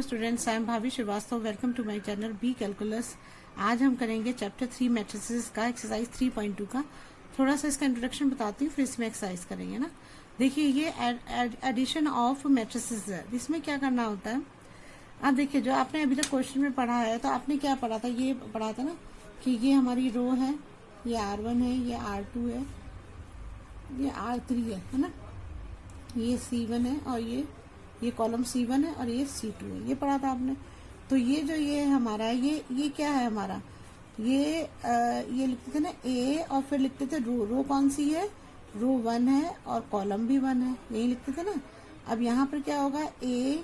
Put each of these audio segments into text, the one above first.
Students, I am Bhabhi Srivastava. Welcome to my channel B calculus. आज हम करेंगे चैप्टर 3 मैट्रिसेस का एक्सरसाइज 3.2 का। थोड़ा सा इसका इंट्रोडक्शन बताती हूँ, फिर इसमें एक्सरसाइज करेंगे ना। देखिए, ये एडिशन ऑफ मैट्रिसेस है। इसमें क्या करना होता है, आप देखिए जो आपने अभी तक क्वेश्चन में पढ़ा है, तो आपने क्या पढ़ा था, ये पढ़ा था ना कि ये हमारी रो है, ये R1 है, ये R2 है, ये R3 है ना, ये C1 है, और ये कॉलम C1 है, और ये C2 है। ये पढ़ा था आपने। तो ये जो ये हमारा है, ये क्या है हमारा, ये लिखते थे ना A, और फिर लिखते थे रो कौन सी है, रो 1 है, और कॉलम भी 1 है, यही लिखते थे ना। अब यहाँ पर क्या होगा, A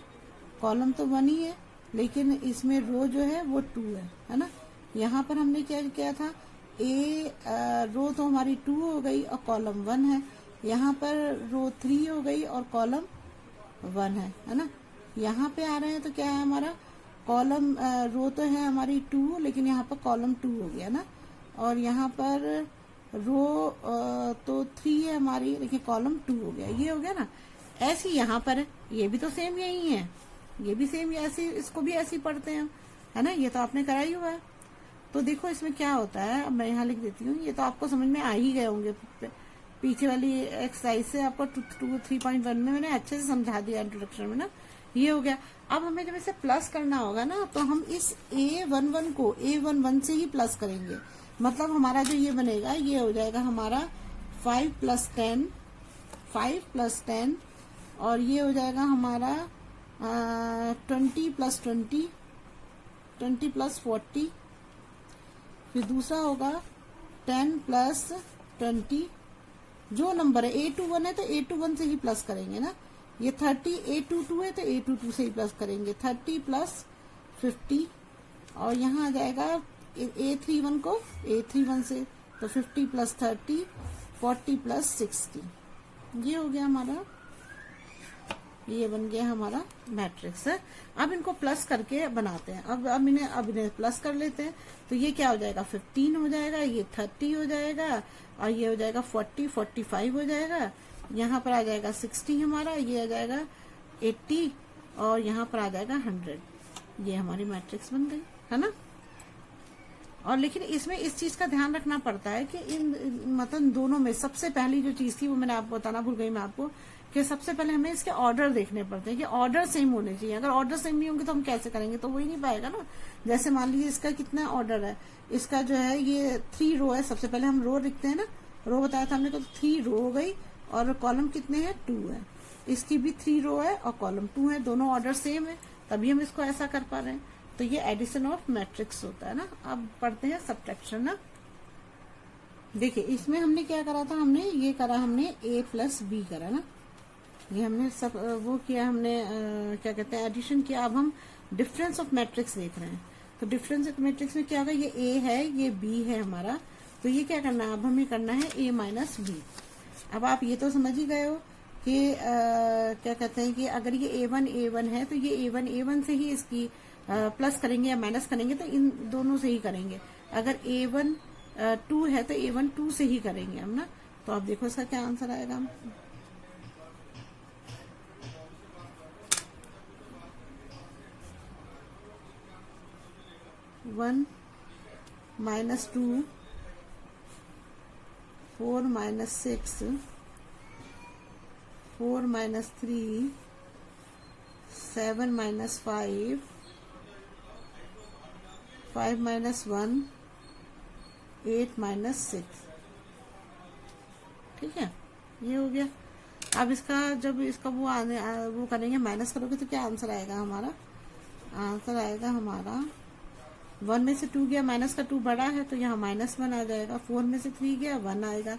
कॉलम तो 1 ही है, लेकिन इसमें रो जो है वो 2 है ना। यहाँ पर हमने क्या किया था, रो तो हमारी 2 हो गई और कॉलम 1 है। यहाँ पर रो 3 हो गई और कॉलम 1 है ना। यहाँ पे आ रहे हैं तो क्या है हमारा, कॉलम रो तो है हमारी 2, लेकिन यहाँ पर कॉलम 2 हो गया ना। और यहाँ पर रो तो 3 है हमारी, लेकिन कॉलम 2 हो गया, ये हो गया ना। ऐसे यहाँ पर है, ये भी तो सेम यही है, ये भी सेम ऐसे, इसको भी ऐसे ही पढ़ते हैं, है ना। ये तो आपने करा ही हुआ है। तो देखो इसमें क्या होता है, अब मैं यहाँ लिख देती हूँ, ये तो आपको समझ में आ ही गए होंगे। पीछे वाली एक्सरसाइज से आपको 3.1 में मैंने अच्छे से समझा दिया इंट्रोडक्शन में ना। ये हो गया। अब हमें जब इसे प्लस करना होगा ना, तो हम इस A11 को A11 से ही प्लस करेंगे। मतलब हमारा जो ये बनेगा, ये हो जाएगा हमारा 5 + 10, 5 + 10, और ये हो जाएगा हमारा 20 + 20, 20 + 40। फिर दूसरा होगा 10 + 20। जो नंबर है A21 है तो A21 से ही प्लस करेंगे ना। ये 30 A22 है तो A22 से ही प्लस करेंगे, 30 + 50। और यहाँ आ जाएगा A31 को A31 से, तो 50 + 30, 40 + 60। ये हो गया हमारा, ये बन गया हमारा मैट्रिक्स है। अब इनको प्लस करके बनाते हैं। अब इन्हें प्लस कर लेते हैं। तो ये क्या हो जाएगा, 15 हो जाएगा, ये 30 हो जाएगा, और ये हो जाएगा 40, 45 हो जाएगा। यहाँ पर आ जाएगा 60 हमारा, ये आ जाएगा 80, और यहाँ पर आ जाएगा 100। ये हमारी मैट्रिक्स बन गई, है ना। और लेकिन इसमें इस चीज का ध्यान रखना पड़ता है कि इन मतलब दोनों में सबसे पहली जो चीज थी, वो मैंने आपको बताना भूल गई मैं आपको, कि सबसे पहले हमें इसके ऑर्डर देखने पड़ते हैं कि ऑर्डर सेम होने चाहिए। अगर ऑर्डर सेम नहीं होंगे तो हम कैसे करेंगे, तो वो ही नहीं पाएगा ना। जैसे मान लीजिए इसका कितना ऑर्डर है, इसका जो है ये 3 रो है। सबसे पहले हम रो लिखते हैं ना, रो बताया था हमने, तो 3 रो हो गई, और कॉलम कितने हैं, 2 है। इसकी भी 3 रो है और कॉलम 2 है, दोनों ऑर्डर सेम है, तभी हम इसको ऐसा कर पा रहे हैं। तो ये एडिशन ऑफ मैट्रिक्स होता है ना। अब पढ़ते हैं सब्ट्रैक्शन ना। देखिए इसमें हमने क्या करा था, हमने ये करा, हमने A + B करा ना। ये हमने सब वो किया, हमने क्या कहते हैं, एडिशन किया। अब हम डिफरेंस ऑफ मैट्रिक्स देख रहे हैं। तो डिफरेंस ऑफ मैट्रिक्स में क्या होगा, ये A है, ये B है हमारा। तो ये क्या करना है, अब हमें करना है A - B। अब आप ये तो समझ ही गए हो कि क्या कहते हैं कि अगर ये A1 है, तो ये A1 से ही इसकी प्लस करेंगे या माइनस करेंगे, तो इन दोनों से ही करेंगे। अगर A1 2 है तो A1 2 से ही करेंगे हम ना। तो आप देखो इसका क्या आंसर आएगा। 1 - 2, 4 - 6, 4 - 3, 7 - 5, 5 - 1, 8 - 6। ठीक है, ये हो गया। अब इसका जब इसका वो करेंगे, माइनस करोगे तो क्या आंसर आएगा हमारा, आंसर आएगा हमारा 1 में से 2 गया, माइनस का 2 बड़ा है तो यहाँ -1 आ जाएगा। 4 में से 3 गया, 1 आएगा।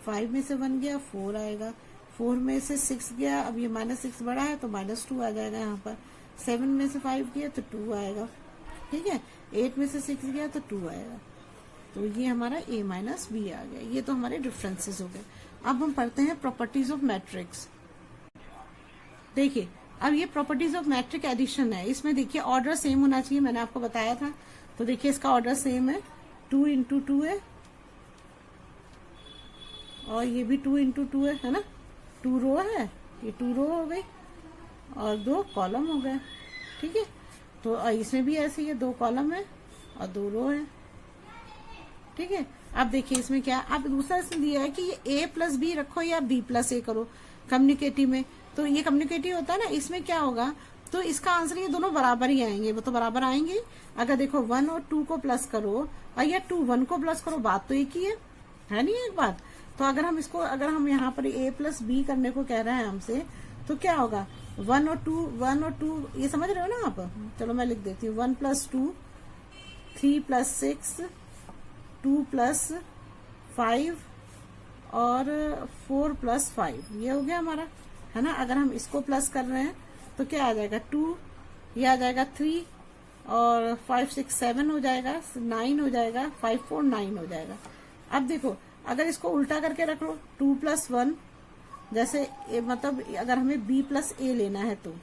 5 में से 1 गया, 4 आएगा। 4 में से 6 गया, अब ये -6 बड़ा है तो -2 आ जाएगा यहाँ पर। 7 में से 5 गया तो 2 आएगा। ठीक है, 8 में से 6 गया तो 2 आएगा। तो ये हमारा A - B आ गया। ये तो हमारे डिफरेंसेस हो गए। अब हम पढ़ते हैं प्रॉपर्टीज ऑफ मैट्रिक्स। देखिए अब ये प्रॉपर्टीज ऑफ मैट्रिक एडिशन है। इसमें देखिए ऑर्डर सेम होना चाहिए, मैंने आपको बताया था। तो देखिए इसका ऑर्डर सेम है, 2 × 2 है, और ये भी 2 × 2 है ना। 2 रो है, ये 2 रो हो गई, और 2 कॉलम हो गए। ठीक है, तो इसमें भी ऐसे ही है, 2 कॉलम है और 2 रो है। ठीक है, अब देखिए इसमें क्या, अब दूसरा इसमें दिया है कि ये a प्लस बी रखो या b प्लस ए करो कम्युनिकेटिव में। तो ये कम्युनिकेटिव होता है ना, इसमें क्या होगा, तो इसका आंसर ये दोनों बराबर ही आएंगे, वो तो बराबर आएंगे। अगर देखो 1 और 2 को प्लस करो और या 2 1 को प्लस करो, बात तो एक ही है नहीं एक बात। तो अगर हम इसको, अगर हम यहाँ पर a प्लस बी करने को कह रहे हैं हमसे, तो क्या होगा, 1 और 2 ये समझ रहे हो ना आप। चलो मैं लिख देती हूँ, 1 प्लस 2, 3 प्लस 6, 2 प्लस 5 और 4 प्लस 5, ये हो गया हमारा, है ना। अगर हम इसको प्लस कर रहे हैं तो क्या आ जाएगा, 2, ये आ जाएगा 3 और 5 6 7 हो जाएगा, 9 हो जाएगा, 5 4 9 हो जाएगा। अब देखो अगर इसको उल्टा करके रख लो, 2 प्लस 1, जैसे मतलब अगर हमें b प्लस ए लेना है तो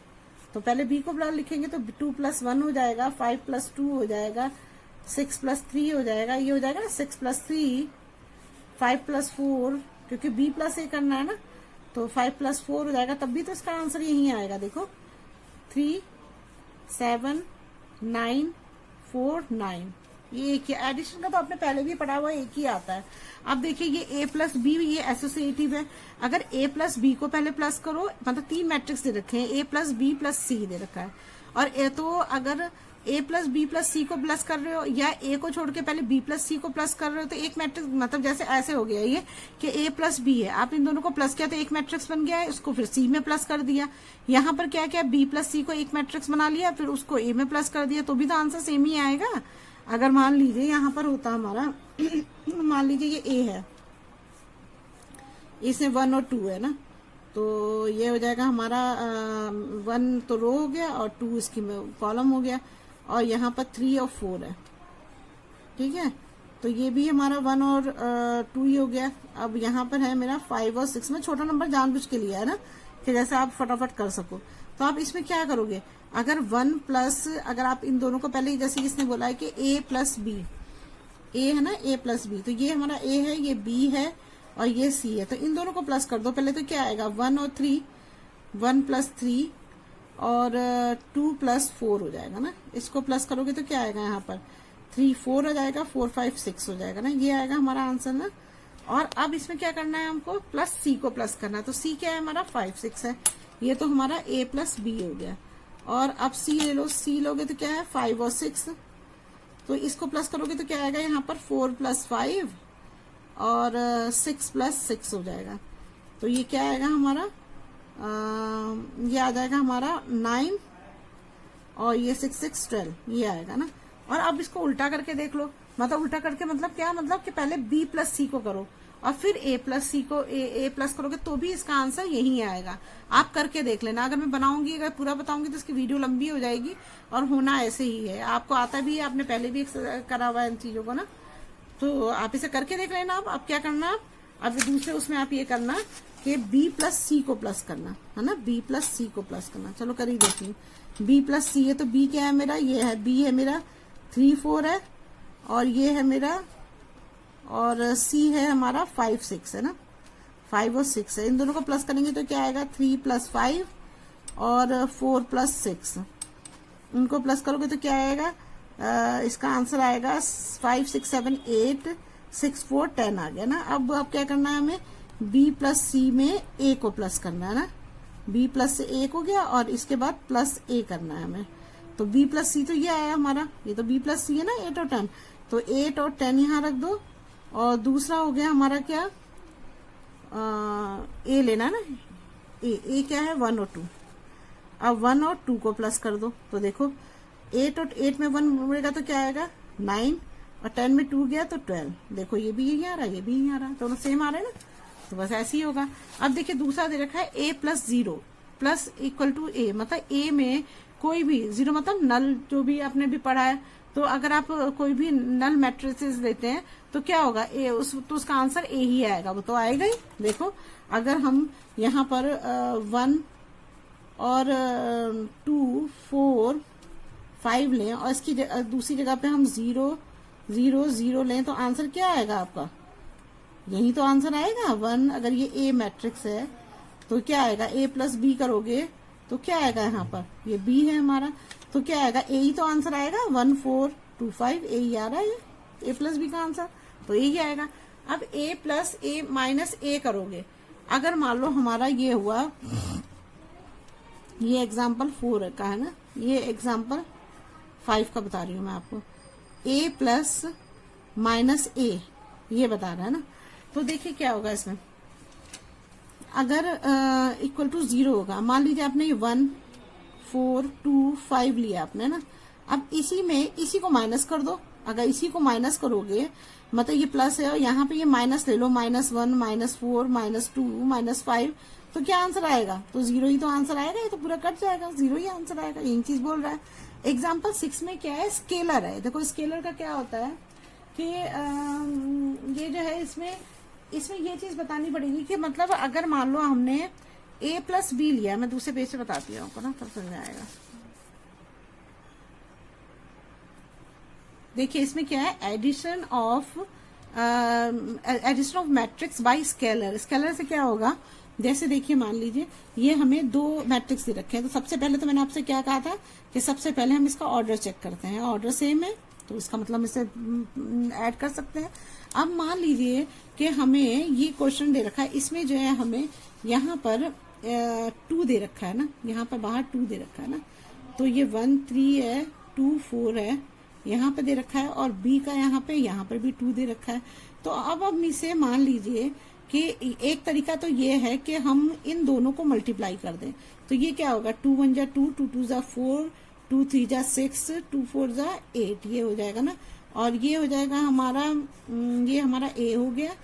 पहले b को प्लस लिखेंगे तो 2 प्लस 1 हो जाएगा, 5 प्लस 2 हो जाएगा, 6 प्लस 3 हो जाएगा, ये हो जाएगा ना 6 प्लस 3, 5 प्लस 4, क्योंकि b प्लस ए करना है ना, तो 5 प्लस 4 हो जाएगा, तब भी तो इसका आंसर यही आएगा। देखो 3 7 9 4 9, ये एक ही, एडिशन का तो आपने पहले भी पढ़ा हुआ, एक ही आता है। अब देखिए ये a प्लस बी, ये एसोसिएटिव है। अगर a प्लस बी को पहले प्लस करो, मतलब 3 मैट्रिक्स दे रखे हैं, a प्लस बी प्लस सी दे रखा है, और तो अगर a प्लस बी प्लस सी को प्लस कर रहे हो या a को छोड़ के पहले b प्लस सी को प्लस कर रहे हो, तो एक मैट्रिक्स, मतलब जैसे ऐसे हो गया ये कि a प्लस बी है, आप इन दोनों को प्लस किया तो एक मैट्रिक्स बन गया है, उसको फिर c में प्लस कर दिया। यहाँ पर क्या क्या, b प्लस सी को एक मैट्रिक्स बना लिया, फिर उसको a में प्लस कर दिया, तो भी तो आंसर सेम ही आएगा। अगर मान लीजिए यहाँ पर होता हमारा मान लीजिए ये a है, इसमें 1 और 2 है ना, तो ये हो जाएगा हमारा 1 तो रो हो गया और 2 इसकी कॉलम हो गया, और यहाँ पर 3 और 4 है। ठीक है, तो ये भी हमारा 1 और 2 ही हो गया। अब यहाँ पर है मेरा 5 और 6, में छोटा नंबर जानबूझ के लिया है ना, कि जैसे आप फटाफट कर सको। तो आप इसमें क्या करोगे, अगर 1 प्लस, अगर आप इन दोनों को पहले, जैसे इसने बोला है कि a प्लस बी, a है ना, a प्लस बी, तो ये हमारा a है, ये b है और ये c है, तो इन दोनों को प्लस कर दो पहले। तो क्या आएगा, 1 और 3, 1 प्लस 3 और 2 प्लस 4 हो जाएगा ना। इसको प्लस करोगे तो क्या आएगा, यहाँ पर 3 4 हो जाएगा, 4 5 6 हो जाएगा ना, ये आएगा हमारा आंसर ना। और अब इसमें क्या करना है हमको, प्लस सी को प्लस करना है, तो सी क्या है हमारा 5 6 है, ये तो हमारा a प्लस बी हो गया। और अब c ले लो, c लोगे तो क्या है 5 और 6, तो इसको प्लस करोगे तो क्या आएगा, यहाँ पर 4 प्लस 5 और 6 प्लस 6 हो जाएगा, तो ये क्या आएगा हमारा, ये आ जाएगा हमारा 9 और ये 6 6 12, ये आएगा ना। और अब इसको उल्टा करके देख लो, मतलब उल्टा करके मतलब क्या, मतलब कि पहले b प्लस सी को करो और फिर a प्लस सी को a प्लस करोगे तो भी इसका आंसर यही आएगा। आप करके देख लेना, अगर मैं बनाऊंगी, अगर पूरा बताऊंगी तो इसकी वीडियो लंबी हो जाएगी, और होना ऐसे ही है। आपको आता भी है, आपने पहले भी करा हुआ है इन चीजों को ना, तो आप इसे करके देख लेना। अब क्या करना, अब दूसरे उसमें आप ये करना कि b प्लस सी को प्लस करना है ना, b प्लस सी को प्लस करना। चलो कर ही देती हूँ, b प्लस सी है तो b क्या है मेरा, ये है b है मेरा 3 4 है, और ये है मेरा, और c है हमारा 5 6 है ना, 5 और 6 है। इन दोनों को प्लस करेंगे तो क्या आएगा, 3 प्लस 5 और 4 प्लस 6, उनको प्लस करोगे तो क्या आएगा, इसका आंसर आएगा 5 6 7 8 6 4 10 आ गया ना। अब क्या करना है हमें, b प्लस सी में a को प्लस करना है ना, b प्लस से a हो गया और इसके बाद प्लस a करना है हमें, तो b प्लस सी तो ये आया हमारा, ये तो b प्लस सी है ना, 8 और 10, तो 8 और 10 यहाँ रख दो। और दूसरा हो गया हमारा क्या, a लेना ना, a क्या है 1 और 2, अब 1 और 2 को प्लस कर दो, तो देखो 8 और 8 में 1 मिलेगा तो क्या आएगा 9, और 10 में 2 गया तो 12, देखो ये भी यही आ रहा है, ये भी यही आ रहा है, दोनों सेम आ रहे हैं ना, तो बस ऐसे ही होगा। अब देखिए दूसरा दे रखा है a plus 0 plus equal to a, मतलब a में कोई भी 0 मतलब नल, जो भी आपने भी पढ़ा है, तो अगर आप कोई भी नल मैट्रिसेस लेते हैं तो क्या होगा, तो उसका आंसर a ही आएगा, वो तो आएगा ही। देखो अगर हम यहाँ पर 1 और 2 4 5 लें और इसकी दूसरी जगह पे हम 0 0 0 लें, तो आंसर क्या आएगा आपका, यही तो आंसर आएगा 1। अगर ये a मैट्रिक्स है तो क्या आएगा, a प्लस बी करोगे तो क्या आएगा, यहाँ पर ये b है हमारा, तो क्या आएगा, ए ही तो आंसर आएगा, 1425 ए ही आ रहा है, ए प्लस बी का आंसर तो ए ही आएगा। अब ए प्लस ए माइनस ए करोगे, अगर मान लो हमारा ये हुआ, ये एग्जाम्पल 4 का है ना, ये एग्जाम्पल 5 का बता रही हूं मैं आपको, ए प्लस माइनस ए ये बता रहा है ना। तो देखिए क्या होगा इसमें, अगर इक्वल टू 0 होगा, मान लीजिए आपने ये 1 4 2 5 लिया आपने ना, अब इसी में इसी को माइनस कर दो, अगर इसी को माइनस करोगे मतलब ये प्लस है और यहाँ पे ये माइनस ले लो, -1 -4 -2 -5, तो क्या आंसर आएगा, तो 0 ही तो आंसर आएगा, ये तो पूरा कट जाएगा, 0 ही आंसर आएगा, यही चीज बोल रहा है। एग्जाम्पल 6 में क्या है, स्केलर है। देखो स्केलर का क्या होता है कि ये जो है इसमें ये चीज बतानी पड़ेगी कि मतलब अगर मान लो हमने a प्लस बी लिया, मैं दूसरे पेज से बताती हूँ आपको ना, तब समझ में आएगा। देखिए इसमें क्या है, addition of matrix by scalar. Scalar से क्या होगा, जैसे देखिए मान लीजिए ये हमें 2 मैट्रिक्स दे रखे हैं, तो सबसे पहले तो मैंने आपसे क्या कहा था कि सबसे पहले हम इसका ऑर्डर चेक करते हैं, ऑर्डर सेम है तो इसका मतलब इसे ऐड कर सकते हैं। अब मान लीजिए कि हमें ये क्वेश्चन दे रखा है, इसमें जो है हमें यहाँ पर 2 दे रखा है ना, यहाँ पर बाहर 2 दे रखा है ना, तो ये 1 3 है, 2 4 है, यहाँ पे दे रखा है, और b का यहाँ पर भी 2 दे रखा है। तो अब हम इसे मान लीजिए कि एक तरीका तो ये है कि हम इन दोनों को मल्टीप्लाई कर दें, तो ये क्या होगा, 2 1 जा 2, 2 2 जा 4, 2 3 जा 6, 2 4 जा 8, ये हो जाएगा ना, और ये हो जाएगा हमारा, ये हमारा a हो गया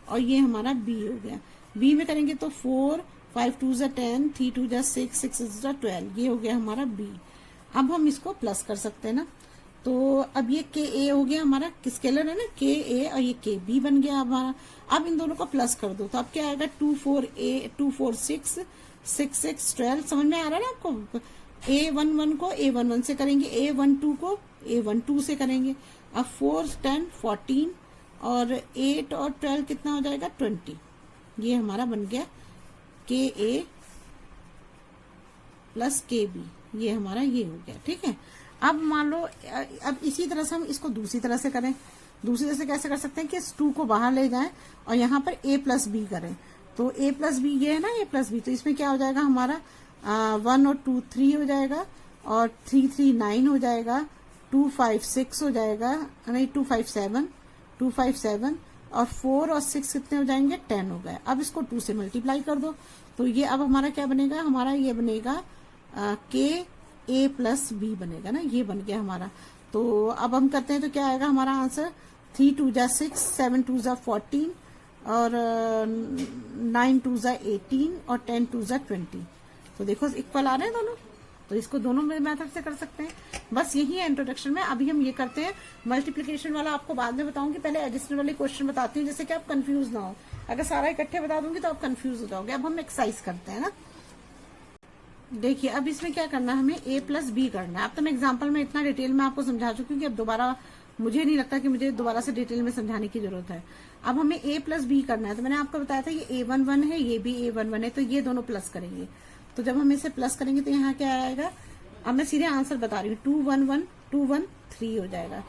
और ये हमारा b हो गया। b में करेंगे तो 4 5 2 जा 10, 3 2 जा 6, 6 6 जा 12, ये हो गया हमारा b। अब हम इसको प्लस कर सकते हैं ना, तो अब ये के ए हो गया हमारा, स्केलर है ना, के ए, और ये के बी बन गया हमारा। अब इन दोनों को प्लस कर दो, तो अब क्या आएगा, 2 4 6 6 6 12, समझ में आ रहा है ना आपको। A11 को A11 से करेंगे, A12 को A12 से करेंगे। अब 4 10 14 और 8 और 12 कितना हो जाएगा, 20। ये हमारा बन गया के ए प्लस के बी, ये हमारा ये हो गया, ठीक है। अब मान लो, अब इसी तरह से हम इसको दूसरी तरह से करें। दूसरी तरह से कैसे कर सकते हैं कि इस 2 को बाहर ले जाएं और यहाँ पर a प्लस बी करें, तो a प्लस बी ये है ना, a प्लस बी, तो इसमें क्या हो जाएगा हमारा 1 और 2 3 हो जाएगा, और 3 3 9 हो जाएगा, 2 5 6 हो जाएगा, नहीं 2 5 7 2 5 7, और 4 और 6 कितने हो जाएंगे, 10 हो गए। अब इसको 2 से मल्टीप्लाई कर दो, तो ये अब हमारा क्या बनेगा, हमारा ये बनेगा के ए प्लस बी बनेगा ना, ये बन गया हमारा। तो अब हम करते हैं तो क्या आएगा हमारा आंसर, 3 2 जा 6, 7 2 जा 14, और 9 2 जा 18, और 10 2 जा 20। तो देखो इक्वल आ रहे हैं दोनों, तो इसको दोनों मेथड से कर सकते हैं। बस यही है इंट्रोडक्शन में। अभी हम ये करते हैं मल्टीप्लिकेशन वाला, आपको बाद में बताऊंगी, पहले एडिशनल वाले क्वेश्चन बताती हूँ, जैसे कि आप कंफ्यूज ना हो। अगर सारा इकट्ठे बता दूंगी तो आप कंफ्यूज हो जाओगे। अब हम एक्सरसाइज करते हैं ना। देखिए अब इसमें क्या करना है, हमें a प्लस बी करना है। अब तो मैं एग्जाम्पल में इतना डिटेल में आपको समझा चुकी हूँ कि अब दोबारा मुझे नहीं लगता कि मुझे दोबारा से डिटेल में समझाने की जरूरत है। अब हमें a प्लस बी करना है, तो मैंने आपको बताया था ये a11 है, ये भी a11 है, तो ये दोनों प्लस करेंगे। तो जब हम इसे प्लस करेंगे तो यहाँ क्या आएगा, अब मैं सीधे आंसर बता रही हूँ, 2 1 1 2 1 3 हो जाएगा।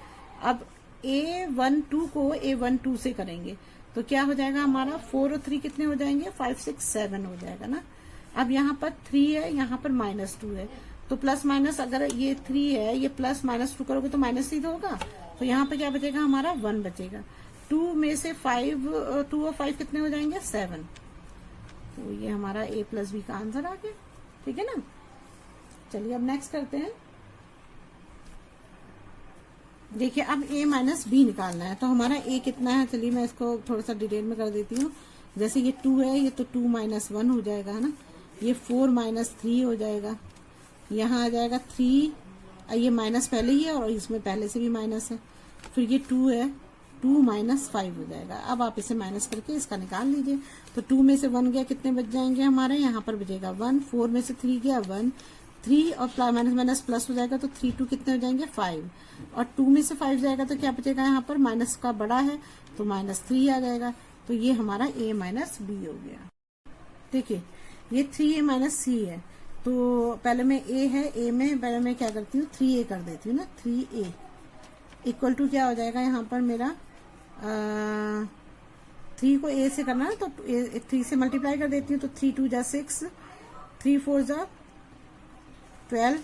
अब a12 को a12 से करेंगे तो क्या हो जाएगा हमारा, 4 और 3 कितने हो जाएंगे, 5 6 7 हो जाएगा ना। अब यहाँ पर 3 है, यहाँ पर -2 है, तो प्लस माइनस, अगर ये 3 है, ये प्लस -2 करोगे तो -3 होगा, तो यहाँ पे क्या बचेगा हमारा 1 बचेगा। 2 में से 2 और 5 कितने हो जाएंगे, 7। तो ये हमारा a प्लस बी का आंसर आ गया, ठीक है ना। चलिए अब नेक्स्ट करते हैं। देखिए अब a माइनस बी निकालना है, तो हमारा a कितना है, चलिए मैं इसको थोड़ा सा डिटेल में कर देती हूँ। जैसे ये 2 है, ये तो 2 -1 हो जाएगा है ना, ये 4 -3 हो जाएगा, यहाँ आ जाएगा 3, ये माइनस पहले ही है और इसमें पहले से भी माइनस है, फिर ये 2 है, 2 -5 हो जाएगा। अब आप इसे माइनस करके इसका निकाल लीजिए, तो 2 में से 1 गया, कितने बच जाएंगे हमारे, यहाँ पर बचेगा 1, 4 में से 3 गया 1, 3 और माइनस माइनस प्लस हो जाएगा, तो 3 2 कितने हो जाएंगे 5, और 2 में से 5 जाएगा तो क्या बचेगा, यहाँ पर माइनस का बड़ा है तो -3 आ जाएगा। तो ये हमारा a माइनस बी हो गया। देखिए ये 3a माइनस सी है, तो पहले मैं ए है, ए में पहले मैं क्या करती हूँ 3a कर देती हूँ ना, 3a इक्वल टू क्या हो जाएगा यहाँ पर मेरा 3 को a से करना है तो 3 से मल्टीप्लाई कर देती हूँ, तो 3 2 जा 6, 3 4 जा 12,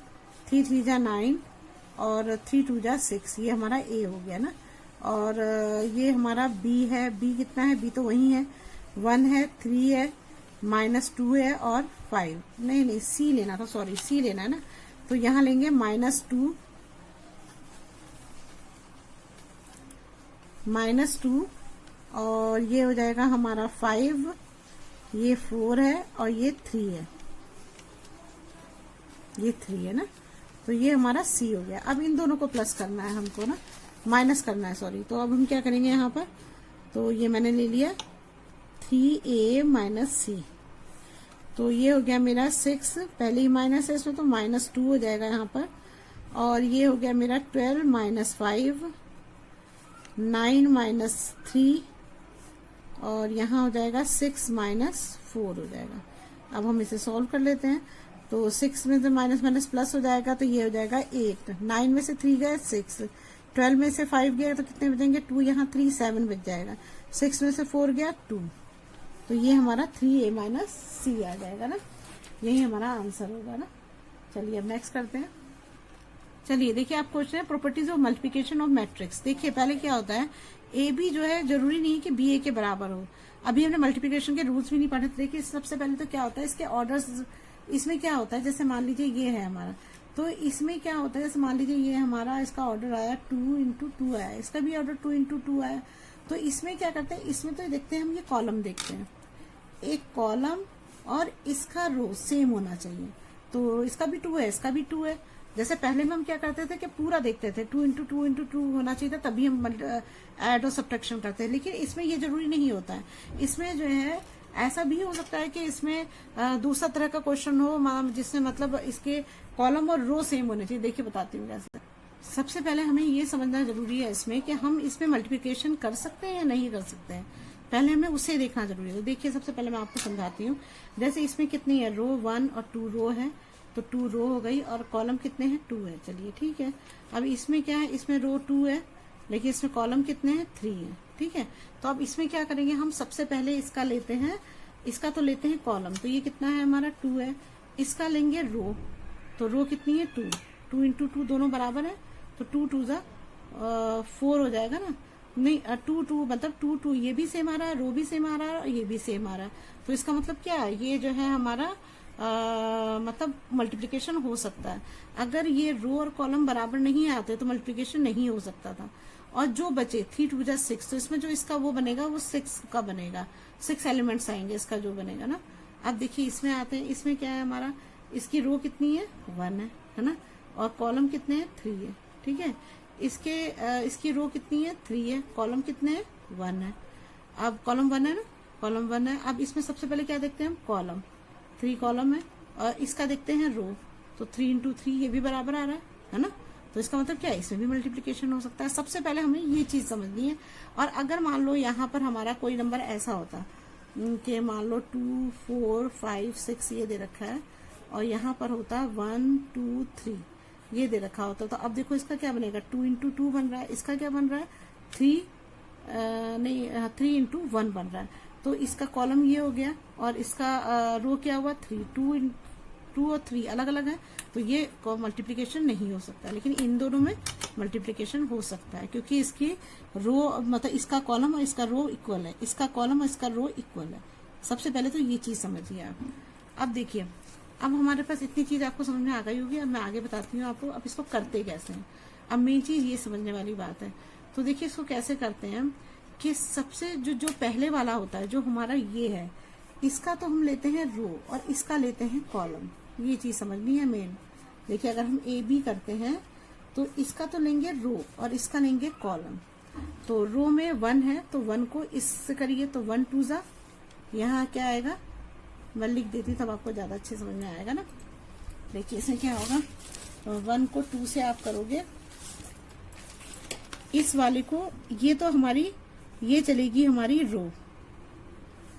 3 3 जा 9 और 3 2 जा 6, ये हमारा a हो गया ना। और ये हमारा b है, b कितना है, b तो वही है 1 है, 3 है, -2 है और 5, नहीं c लेना था, सॉरी c लेना है ना, तो यहाँ लेंगे -2 और ये हो जाएगा हमारा 5, ये 4 है और ये 3 है, ये 3 है ना, तो ये हमारा c हो गया। अब इन दोनों को प्लस करना है हमको ना, माइनस करना है सॉरी, तो अब हम क्या करेंगे यहाँ पर, तो ये मैंने ले लिया 3a माइनस c, तो ये हो गया मेरा 6, पहले ही माइनस है इसमें तो -2 हो जाएगा यहाँ पर, और ये हो गया मेरा 12 माइनस 5, 9 माइनस 3 और यहाँ हो जाएगा 6 माइनस 4 हो जाएगा। अब हम इसे सॉल्व कर लेते हैं, तो 6 में से माइनस माइनस प्लस हो जाएगा, तो ये हो जाएगा 8, 9 में से 3 गया 6, 12 में से 5 गया तो कितने बचेंगे 2, यहाँ 3 7 बच जाएगा, 6 में से 4 गया 2, तो ये हमारा 3a माइनस c आ जाएगा ना, यही हमारा आंसर होगा ना। चलिए अब नेक्स्ट करते हैं। चलिए देखिए, आप पूछ रहे हैं properties of multiplication of matrix. देखिए पहले क्या होता है, ए बी जो है जरूरी नहीं है कि बी ए के बराबर हो। अभी हमने मल्टीप्लिकेशन के रूल्स भी नहीं पढ़े थे। देखिए सबसे पहले तो क्या होता है, इसके ऑर्डर्स, इसमें क्या होता है, जैसे मान लीजिए ये है हमारा, तो इसमें क्या होता है, जैसे मान लीजिए ये हमारा, इसका ऑर्डर आया 2 × 2 आया, इसका भी ऑर्डर 2 × 2 आया, तो इसमें क्या करते हैं, इसमें तो देखते हैं हम, ये कॉलम देखते हैं, एक कॉलम और इसका रो सेम होना चाहिए, तो इसका भी 2 है, इसका भी 2 है। जैसे पहले में हम क्या करते थे कि पूरा देखते थे, 2 × 2 × 2 होना चाहिए था, तभी हम ऐड और सब्ट्रैक्शन करते हैं, लेकिन इसमें ये जरूरी नहीं होता है। इसमें जो है ऐसा भी हो सकता है कि इसमें दूसरा तरह का क्वेश्चन हो, जिसमें मतलब इसके कॉलम और रो सेम होने चाहिए। देखिए बताती हूँ कैसे। सबसे पहले हमें ये समझना जरूरी है इसमें कि हम इसमें मल्टीप्लिकेशन कर सकते हैं या नहीं कर सकते हैं, पहले हमें उसे देखना जरूरी है। तो देखिए सबसे पहले मैं आपको समझाती हूँ। जैसे इसमें कितनी है, रो 1 और 2 रो है, तो 2 रो हो गई, और कॉलम कितने हैं, 2 है। चलिए ठीक है। अब इसमें क्या है, इसमें रो 2 है, लेकिन इसमें कॉलम कितने हैं, 3 है। ठीक है, तो अब इसमें क्या करेंगे हम, सबसे पहले इसका लेते हैं, इसका तो लेते हैं कॉलम, तो ये कितना है हमारा 2 है। इसका लेंगे रो, तो रो कितनी है 2, 2 × 2 दोनों बराबर है, तो 2 2 जा 4 हो जाएगा ना, नहीं 2 2 मतलब 2 2, ये भी सेम आ रहा है, रो भी सेम आ रहा है और ये भी सेम आ रहा है, तो इसका मतलब क्या है, ये जो है हमारा मतलब मल्टीप्लिकेशन हो सकता है। अगर ये रो और कॉलम बराबर नहीं आते तो मल्टीप्लिकेशन नहीं हो सकता था। और जो बचे 3 2 जा 6, तो इसमें जो इसका वो बनेगा वो 6 का बनेगा, 6 एलिमेंट्स आएंगे इसका जो बनेगा ना। अब देखिए इसमें आते हैं, इसमें क्या है हमारा, इसकी रो कितनी है 1 है ना, और कॉलम कितने हैं 3 है। ठीक है, इसकी रो कितनी है 3 है, कॉलम कितने हैं 1 है। अब कॉलम 1 है ना, कॉलम 1 है। अब इसमें सबसे पहले क्या देखते हैं हम, कॉलम, 3 कॉलम है, और इसका देखते हैं रो, तो 3 × 3 ये भी बराबर आ रहा है ना, तो इसका मतलब क्या है, इसमें भी मल्टीप्लिकेशन हो सकता है। सबसे पहले हमें ये चीज समझनी है। और अगर मान लो यहाँ पर हमारा कोई नंबर ऐसा होता कि मान लो 2 4 5 6 ये दे रखा है, और यहाँ पर होता 1 2 3 ये दे रखा होता, तो अब देखो इसका क्या बनेगा, 2 × 2 बन रहा है, इसका क्या बन रहा है 3 × 1 बन रहा है, तो इसका कॉलम ये हो गया, और इसका रो क्या हुआ 3, 2 और 3 अलग अलग है, तो ये मल्टीप्लिकेशन नहीं हो सकता। लेकिन इन दोनों में मल्टीप्लिकेशन हो सकता है, क्योंकि इसकी रो मतलब इसका कॉलम और इसका रो इक्वल है, इसका कॉलम और इसका रो इक्वल है। सबसे पहले तो ये चीज समझिए आप। अब देखिए, अब हमारे पास इतनी चीज आपको समझ में आ गई होगी। अब मैं आगे बताती हूँ आपको, अब इसको करते कैसे हैं। अब मेन चीज ये समझने वाली बात है। तो देखिए इसको कैसे करते हैं कि सबसे जो पहले वाला होता है, जो हमारा ये है, इसका तो हम लेते हैं रो और इसका लेते हैं कॉलम। ये चीज समझनी है मेन। देखिए अगर हम ए बी करते हैं तो इसका तो लेंगे रो और इसका लेंगे कॉलम। तो रो में 1 है, तो 1 को इससे करिए, तो 1 2 जा, यहाँ क्या आएगा, मैं लिख देती तब आपको ज्यादा अच्छे समझ में आएगा ना। देखिए इसमें क्या होगा, 1 को 2 से आप करोगे, इस वाले को, ये तो हमारी, ये चलेगी हमारी रो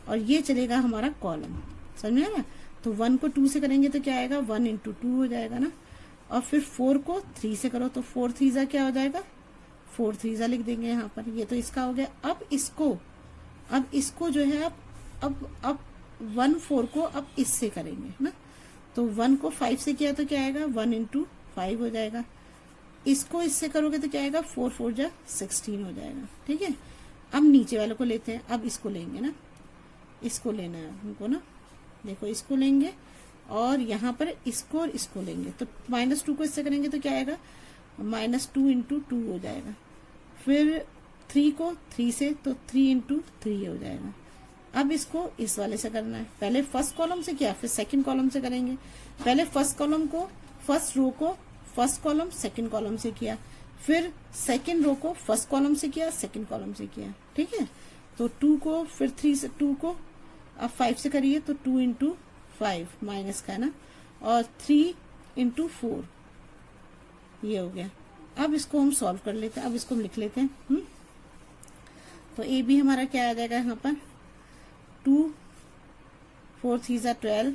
और ये चलेगा हमारा कॉलम, समझ में ना। तो 1 को 2 से करेंगे तो क्या आएगा, 1 इंटू 2 हो जाएगा ना। और फिर 4 को 3 से करो तो 4 3 क्या हो जाएगा, 4 3 लिख देंगे यहाँ पर। ये तो इसका हो गया। अब इसको जो है अब 1 4 को अब इससे करेंगे ना। तो 1 को 5 से किया तो क्या आएगा, 1 इंटू 5 हो जाएगा। इसको इससे करोगे तो क्या आएगा, 4 4 जा 16 हो जाएगा। ठीक है, अब नीचे वाले को लेते हैं। अब इसको लेंगे ना, इसको लेना है हमको ना। देखो इसको लेंगे और यहाँ पर इसको और इसको लेंगे। तो -2 को इससे करेंगे तो क्या आएगा, -2 इंटू 2 हो जाएगा। फिर 3 को 3 से तो 3 इंटू 3 हो जाएगा। अब इसको इस वाले से करना है। पहले फर्स्ट कॉलम से किया, फिर सेकंड कॉलम से करेंगे। पहले फर्स्ट रो को फर्स्ट कॉलम सेकंड कॉलम से किया, फिर सेकंड रो को फर्स्ट कॉलम से किया, सेकंड कॉलम से किया। ठीक है, तो 2 को फिर 3 से 2 को अब 5 से करिए तो 2 इंटू 5 माइनस का है ना, और 3 इंटू 4 ये हो गया। अब इसको हम सॉल्व कर लेते हैं। अब इसको हम लिख लेते हैं। तो ए बी हमारा क्या आ जाएगा यहाँ पर, 2 4 3 जा 12,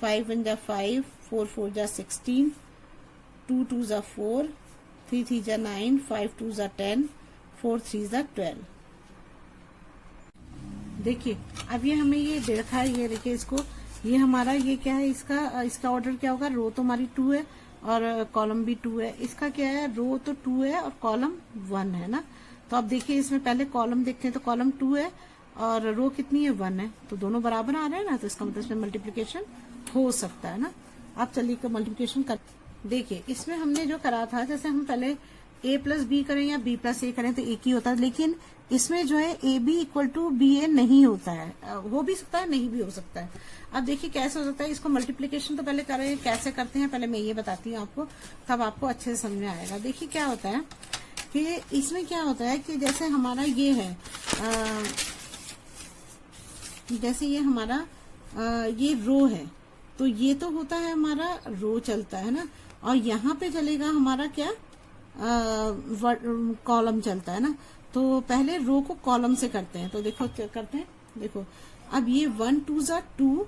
5 1 जा 5, 4 4 जा 16, 2 2 जा 4, 3 3 जा 9, 5 2 जा 10, 4 3 जा 12। देखिए अब ये हमें ये दे रखा है, ये देखिए इसको, ये हमारा ये क्या है, इसका ऑर्डर क्या होगा, रो तो हमारी 2 है और कॉलम भी 2 है। इसका क्या है, रो तो 2 है और कॉलम 1 है ना। तो अब देखिए इसमें पहले कॉलम देखते हैं। तो कॉलम 2 है और रो कितनी है, 1 है। तो दोनों बराबर आ रहे हैं ना, तो इसका मतलब इसमें मल्टीप्लीकेशन हो सकता है ना। आप चलिए मल्टीप्लीकेशन कर। देखिए इसमें हमने जो करा था, जैसे हम पहले a प्लस बी करें या b प्लस ए करें तो एक ही होता है, लेकिन इसमें जो है A B equal to B A नहीं होता है। हो भी सकता है, नहीं भी हो सकता है। अब देखिए कैसे हो सकता है, इसको मल्टीप्लीकेशन तो पहले करें, कैसे करते हैं पहले मैं ये बताती हूँ आपको, तब आपको अच्छे से समझ में आएगा। देखिए क्या होता है कि इसमें क्या होता है कि जैसे हमारा ये है, जैसे ये हमारा ये रो है, तो ये तो होता है हमारा रो चलता है ना, और यहाँ पे चलेगा हमारा क्या, कॉलम चलता है ना। तो पहले रो को कॉलम से करते हैं। तो देखो क्या करते हैं, देखो अब ये 1 2 जा 2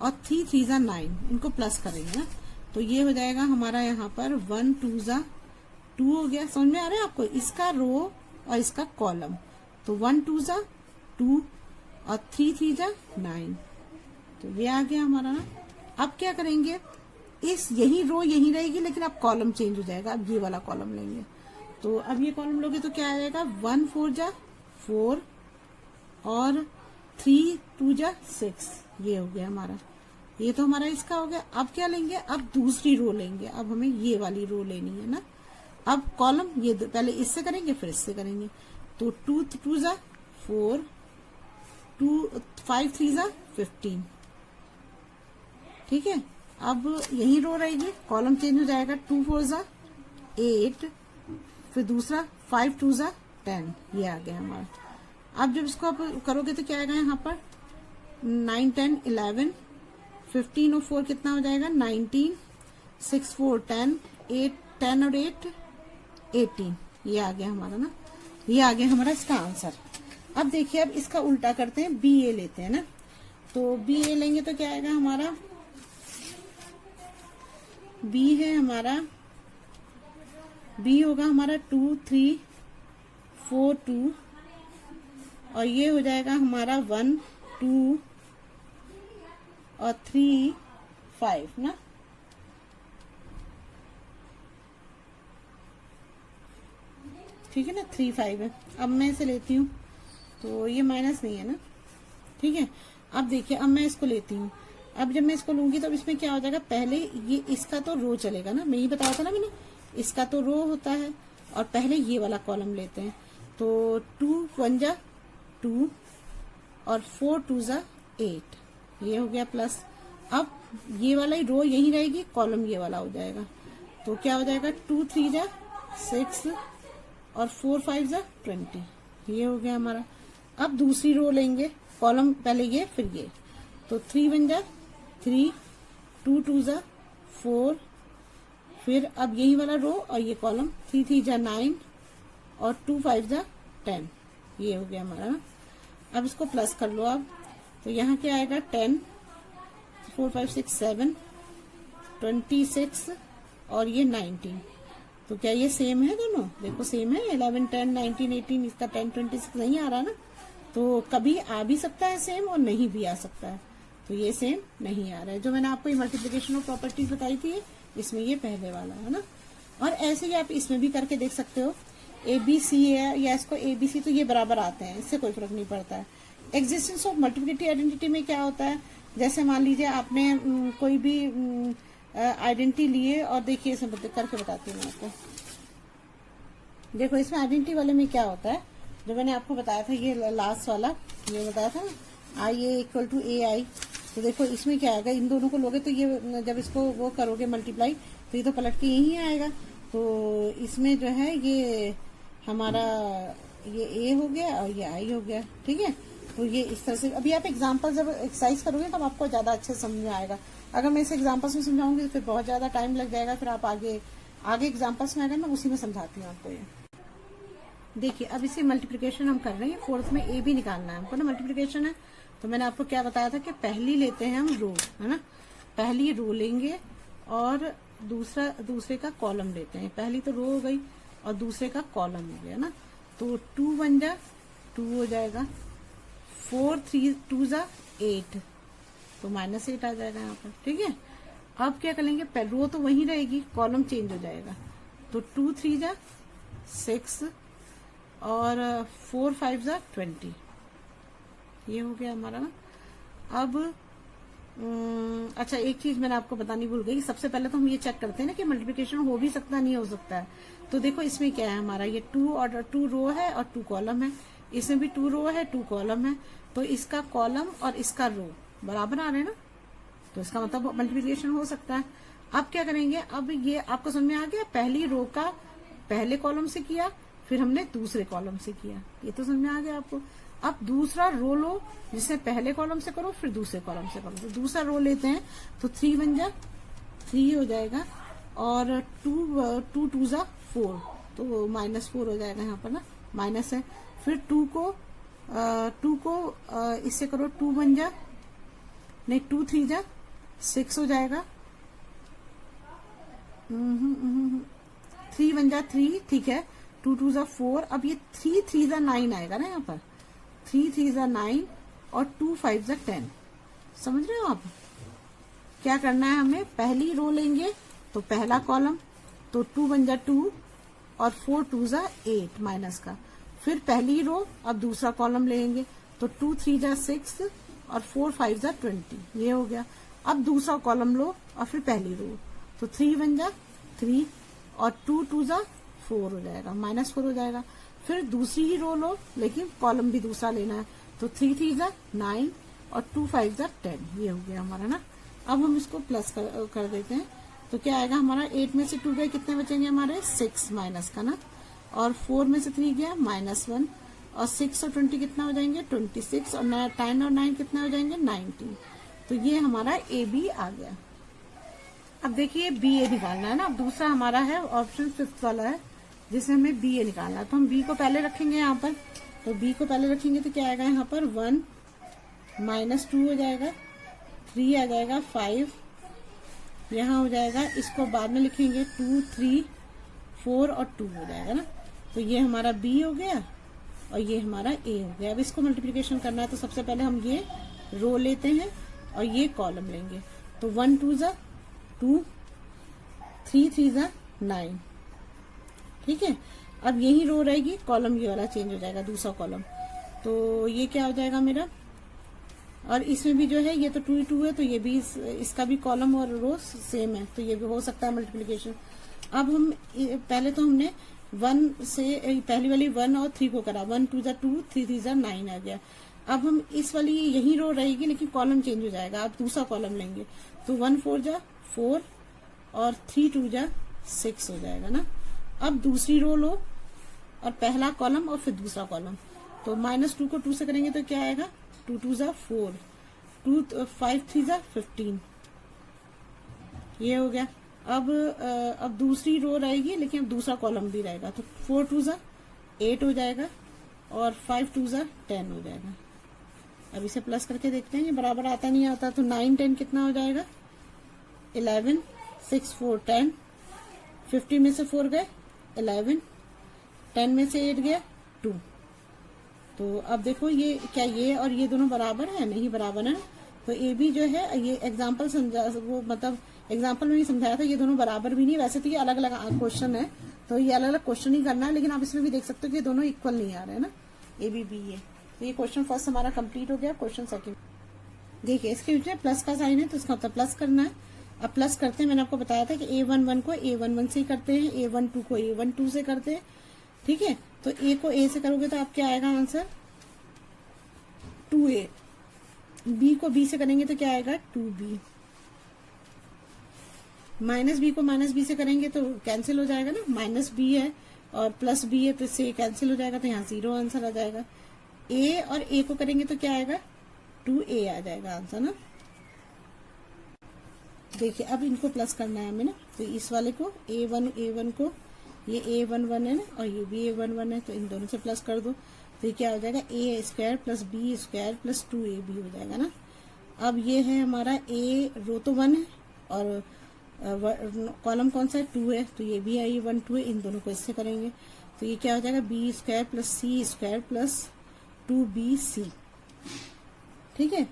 और 3 3 जा 9, इनको प्लस करेंगे ना। तो ये हो जाएगा हमारा यहाँ पर 1 2 जा 2 हो गया। समझ में आ रहा है आपको, इसका रो और इसका कॉलम। तो 1 2 जा 2 और 3 3 जा 9, तो ये आ गया हमारा ना। अब क्या करेंगे, यही रो यही रहेगी, लेकिन अब कॉलम चेंज हो जाएगा। अब ये वाला कॉलम लेंगे, तो अब ये कॉलम लोगे तो क्या आ जाएगा, 1 4 जा 4 और 3 2 जा 6, ये हो गया हमारा। ये तो हमारा इसका हो गया। अब क्या लेंगे, अब दूसरी रो लेंगे। अब हमें ये वाली रो लेनी है ना। अब कॉलम ये पहले इससे करेंगे फिर इससे करेंगे। तो 2 2 जा 4, 5 3 जा 15। ठीक है, अब यही रो रहेगी, कॉलम चेंज हो जाएगा। 2 4 जा 8, फिर दूसरा 5 2 जा 10, ये आ गया हमारा। अब जब इसको आप करोगे तो क्या आएगा यहाँ पर, 9 10 11, 15 और 4 कितना हो जाएगा, 19, 6 4 10, 8 10 और 8 18, ये आ गया हमारा ना। ये आ गया हमारा इसका आंसर। अब देखिए अब इसका उल्टा करते हैं, बी ए लेते हैं ना। तो बी ए लेंगे तो क्या आएगा हमारा, बी है हमारा, बी होगा हमारा 2 3 4 2, और ये हो जाएगा हमारा 1 2 और 3 5 ना। ठीक है ना, 3 5 है। अब मैं इसे लेती हूँ, तो ये माइनस नहीं है ना। ठीक है, अब देखिए अब मैं इसको लेती हूँ। अब जब मैं इसको लूंगी तो अब इसमें क्या हो जाएगा, पहले ये इसका तो रो चलेगा ना, मैं ये बताया था ना मैंने, इसका तो रो होता है और पहले ये वाला कॉलम लेते हैं। तो 2 1 जा 2 और 4 2 जा 8, ये हो गया प्लस। अब ये वाला ही रो यही रहेगी, कॉलम ये वाला हो जाएगा। तो क्या हो जाएगा, 2 3 जा 6 और 4 5 जा 20, ये हो गया हमारा। अब दूसरी रो लेंगे, कॉलम पहले ये फिर ये। तो 3 1 जा 3, 2 2 जा 4, फिर अब यही वाला रो और ये कॉलम, 3 3 जा 9 और 2 5 जा 10, ये हो गया हमारा ना। अब इसको प्लस कर लो आप, तो यहाँ क्या आएगा 10 4 5 6 7 26 और ये 19। तो क्या ये सेम है दोनों? देखो सेम है, 11 10 19 18, इसका 10 26 नहीं आ रहा ना। तो कभी आ भी सकता है सेम और नहीं भी आ सकता है, तो ये सेम नहीं आ रहा है। जो मैंने आपको ये मल्टीप्लिकेशन ऑफ प्रॉपर्टीज बताई थी, इसमें ये पहले वाला है ना। और ऐसे ही आप इसमें भी करके देख सकते हो। ABC है या इसको ABC, तो ये बराबर आते हैं, इससे कोई फर्क नहीं पड़ता है। एग्जिस्टेंस ऑफ मल्टीप्लिकेटिव आइडेंटिटी में क्या होता है, जैसे मान लीजिए आपने कोई भी आइडेंटिटी लिए, और देखिए इसमें करके बताती हूँ मैं आपको। देखो इसमें आइडेंटिटी वाले में क्या होता है, जो मैंने आपको बताया था, ये लास्ट वाला ये बताया था ना, IA इक्वल टू AI। तो देखो इसमें क्या आएगा, इन दोनों को लोगे तो ये जब इसको वो करोगे मल्टीप्लाई, तो ये तो पलट के यही आएगा। तो इसमें जो है ये हमारा ये A हो गया और ये I हो गया, ठीक है। तो ये इस तरह से अभी आप एग्जांपल जब एक्सरसाइज करोगे तब आपको ज्यादा अच्छे समझ में आएगा। अगर मैं इसे एग्जांपल्स में समझाऊंगी तो फिर बहुत ज्यादा टाइम लग जाएगा, फिर आप आगे एग्जांपल्स में आएगा, मैं उसी में समझाती हूँ आपको। ये देखिए अब इसे मल्टीप्लिकेशन हम कर रहे हैं, फोर्थ में A भी निकालना है हमको ना, मल्टीप्लिकेशन है। तो मैंने आपको क्या बताया था कि पहली लेते हैं हम रो, है ना, पहली रो लेंगे और दूसरे का कॉलम लेते हैं। पहली तो रो हो गई और दूसरे का कॉलम हो गया ना। तो 2 1 जा 2 हो जाएगा, 4 3 2 जा 8, तो -8 आ जाएगा यहाँ पर, ठीक है। अब क्या करेंगे, रो तो वही रहेगी, कॉलम चेंज हो जाएगा। तो 2 3 जा 6 और 4 5 जा 20, ये हो गया हमारा ना। अब अच्छा एक चीज मैंने आपको बतानी भूल गई, सबसे पहले तो हम ये चेक करते हैं ना कि मल्टीप्लिकेशन हो भी सकता है नहीं हो सकता है। तो देखो इसमें क्या है हमारा, ये 2 रो है और 2 कॉलम है, इसमें भी 2 रो है 2 कॉलम है। तो इसका कॉलम और इसका रो बराबर आ रहे हैं ना, तो इसका मतलब मल्टीप्लिकेशन हो सकता है। अब क्या करेंगे, अब ये आपको समझ में आ गया, पहली रो का पहले कॉलम से किया, फिर हमने दूसरे कॉलम से किया, ये तो समझ में आ गया आपको। अब दूसरा रो लो, जिसे पहले कॉलम से करो फिर दूसरे कॉलम से करो। तो दूसरा रो लेते हैं, तो 3 1 जा 3 हो जाएगा और 2 2 जा 4, तो -4 हो जाएगा यहाँ पर ना, माइनस है। फिर 2 को इससे करो, 2 1 जा नहीं 2 3 जा 6 हो जाएगा, 3 1 जा 3, ठीक है, 2 2 जा 4। अब ये 3 3 जा 9 आएगा ना यहाँ पर, 3 3 जा 9 और 2 5 जा 10, समझ रहे हो आप। क्या करना है हमें, पहली रो लेंगे तो पहला कॉलम, तो 2 1 जा 2 और 4 2 जा 8 माइनस का। फिर पहली रो, अब दूसरा कॉलम लेंगे, तो 2 3 जा 6 और 4 5 जा 20, ये हो गया। अब दूसरा कॉलम लो और फिर पहली रो, तो 3 1 जा 3 और 2 2 जा 4 हो जाएगा, -4 हो जाएगा। फिर दूसरी ही रो लो, लेकिन कॉलम भी दूसरा लेना है, तो 3 3 जा 9 और 2 5 जा 10, ये हो गया हमारा ना। अब हम इसको प्लस कर देते हैं, तो क्या आएगा हमारा, 8 में से 2 गए, कितने बचेंगे हमारे 6 माइनस का ना, और 4 में से 3 गया -1 और 6 और 20 कितना हो जाएंगे 26 और 10 और 9 कितना हो जाएंगे 19। तो ये हमारा AB आ गया। अब देखिए BA निकालना है ना। अब दूसरा हमारा है ऑप्शन 5th वाला है, जिसमें हमें BA निकालना है। तो हम B को पहले रखेंगे यहाँ पर, तो B को पहले रखेंगे तो क्या आएगा यहाँ पर 1 -2 हो जाएगा, 3 आ जाएगा 5 यहाँ हो जाएगा, इसको बाद में लिखेंगे 2 3 4 और 2 हो जाएगा ना। तो ये हमारा B हो गया और ये हमारा A हो गया। अब इसको मल्टीप्लिकेशन करना है, तो सबसे पहले हम ये रो लेते हैं और ये कॉलम लेंगे, तो 1 2 जा 2 3 3 जा 9, ठीक है। अब यही रो रहेगी, कॉलम ये वाला चेंज हो जाएगा, दूसरा कॉलम, तो ये क्या हो जाएगा मेरा। और इसमें भी जो है ये तो 2 2 है, तो ये भी इसका भी कॉलम और रो सेम है, तो ये भी हो सकता है मल्टीप्लिकेशन। अब हम पहले तो हमने 1 से पहली वाली 1 और 3 को करा, 1 2 जा 2 3 3 जा 9 आ गया। अब हम इस वाली यही रो रहेगी, लेकिन कॉलम चेंज हो जाएगा, अब दूसरा कॉलम लेंगे, तो 1 4 जा 4 और 3 2 जा 6 हो जाएगा ना। अब दूसरी रो लो और पहला कॉलम और फिर दूसरा कॉलम, तो -2 को 2 से करेंगे तो क्या आएगा 2 2 जा 4, 2 5 3 जा 15, ये हो गया। अब दूसरी रो रहेगी, लेकिन अब दूसरा कॉलम भी रहेगा, तो 4 2 जा 8 हो जाएगा और 5 2 जा 10 हो जाएगा, अब इसे प्लस करके देखते हैं ये बराबर आता नहीं आता। तो 9 10 कितना हो जाएगा 11, 6 4 10, 50 में से 4 गए 11, 10 में से 8 गया 2। तो अब देखो ये क्या ये और ये दोनों बराबर है? नहीं बराबर है। तो ए बी जो है ये एग्जाम्पल समझा, वो मतलब एग्जाम्पल में ही समझाया था, ये दोनों बराबर भी नहीं। वैसे तो ये अलग अलग क्वेश्चन है, तो ये अलग अलग क्वेश्चन ही करना है, लेकिन आप इसमें भी देख सकते हो कि ये दोनों इक्वल नहीं आ रहे हैं ना, ए बी बी ए। तो ये क्वेश्चन फर्स्ट हमारा कंप्लीट हो गया। क्वेश्चन सेकंड देखिए, इसके बीच में प्लस का साइन है तो इसका मतलब प्लस करना है। अब प्लस करते हैं, मैंने आपको बताया था कि A11 को A11 से ही करते हैं, A12 को A12 से करते हैं, ठीक है। तो A को A से करोगे तो आप क्या आएगा आंसर 2A। B को B से करेंगे तो क्या आएगा 2B। माइनस B को माइनस B से करेंगे तो कैंसिल हो जाएगा ना, माइनस B है और प्लस B है तो इससे कैंसिल हो जाएगा, तो यहाँ 0 आंसर आ जाएगा। A और A को करेंगे तो क्या आएगा 2A आ जाएगा आंसर ना। देखिए अब इनको प्लस करना है हमें ना, तो इस वाले को A1 को ये A11 है ना और ये भी A11 है, तो इन दोनों से प्लस कर दो तो ये क्या हो जाएगा A square plus B square plus 2AB हो जाएगा ना। अब ये है हमारा A रो तो 1 है और कॉलम कौन सा है 2 है, तो ये भी आई 1 2 है, इन दोनों को इससे करेंगे तो ये क्या हो जाएगा B square plus C square plus 2BC, ठीक है।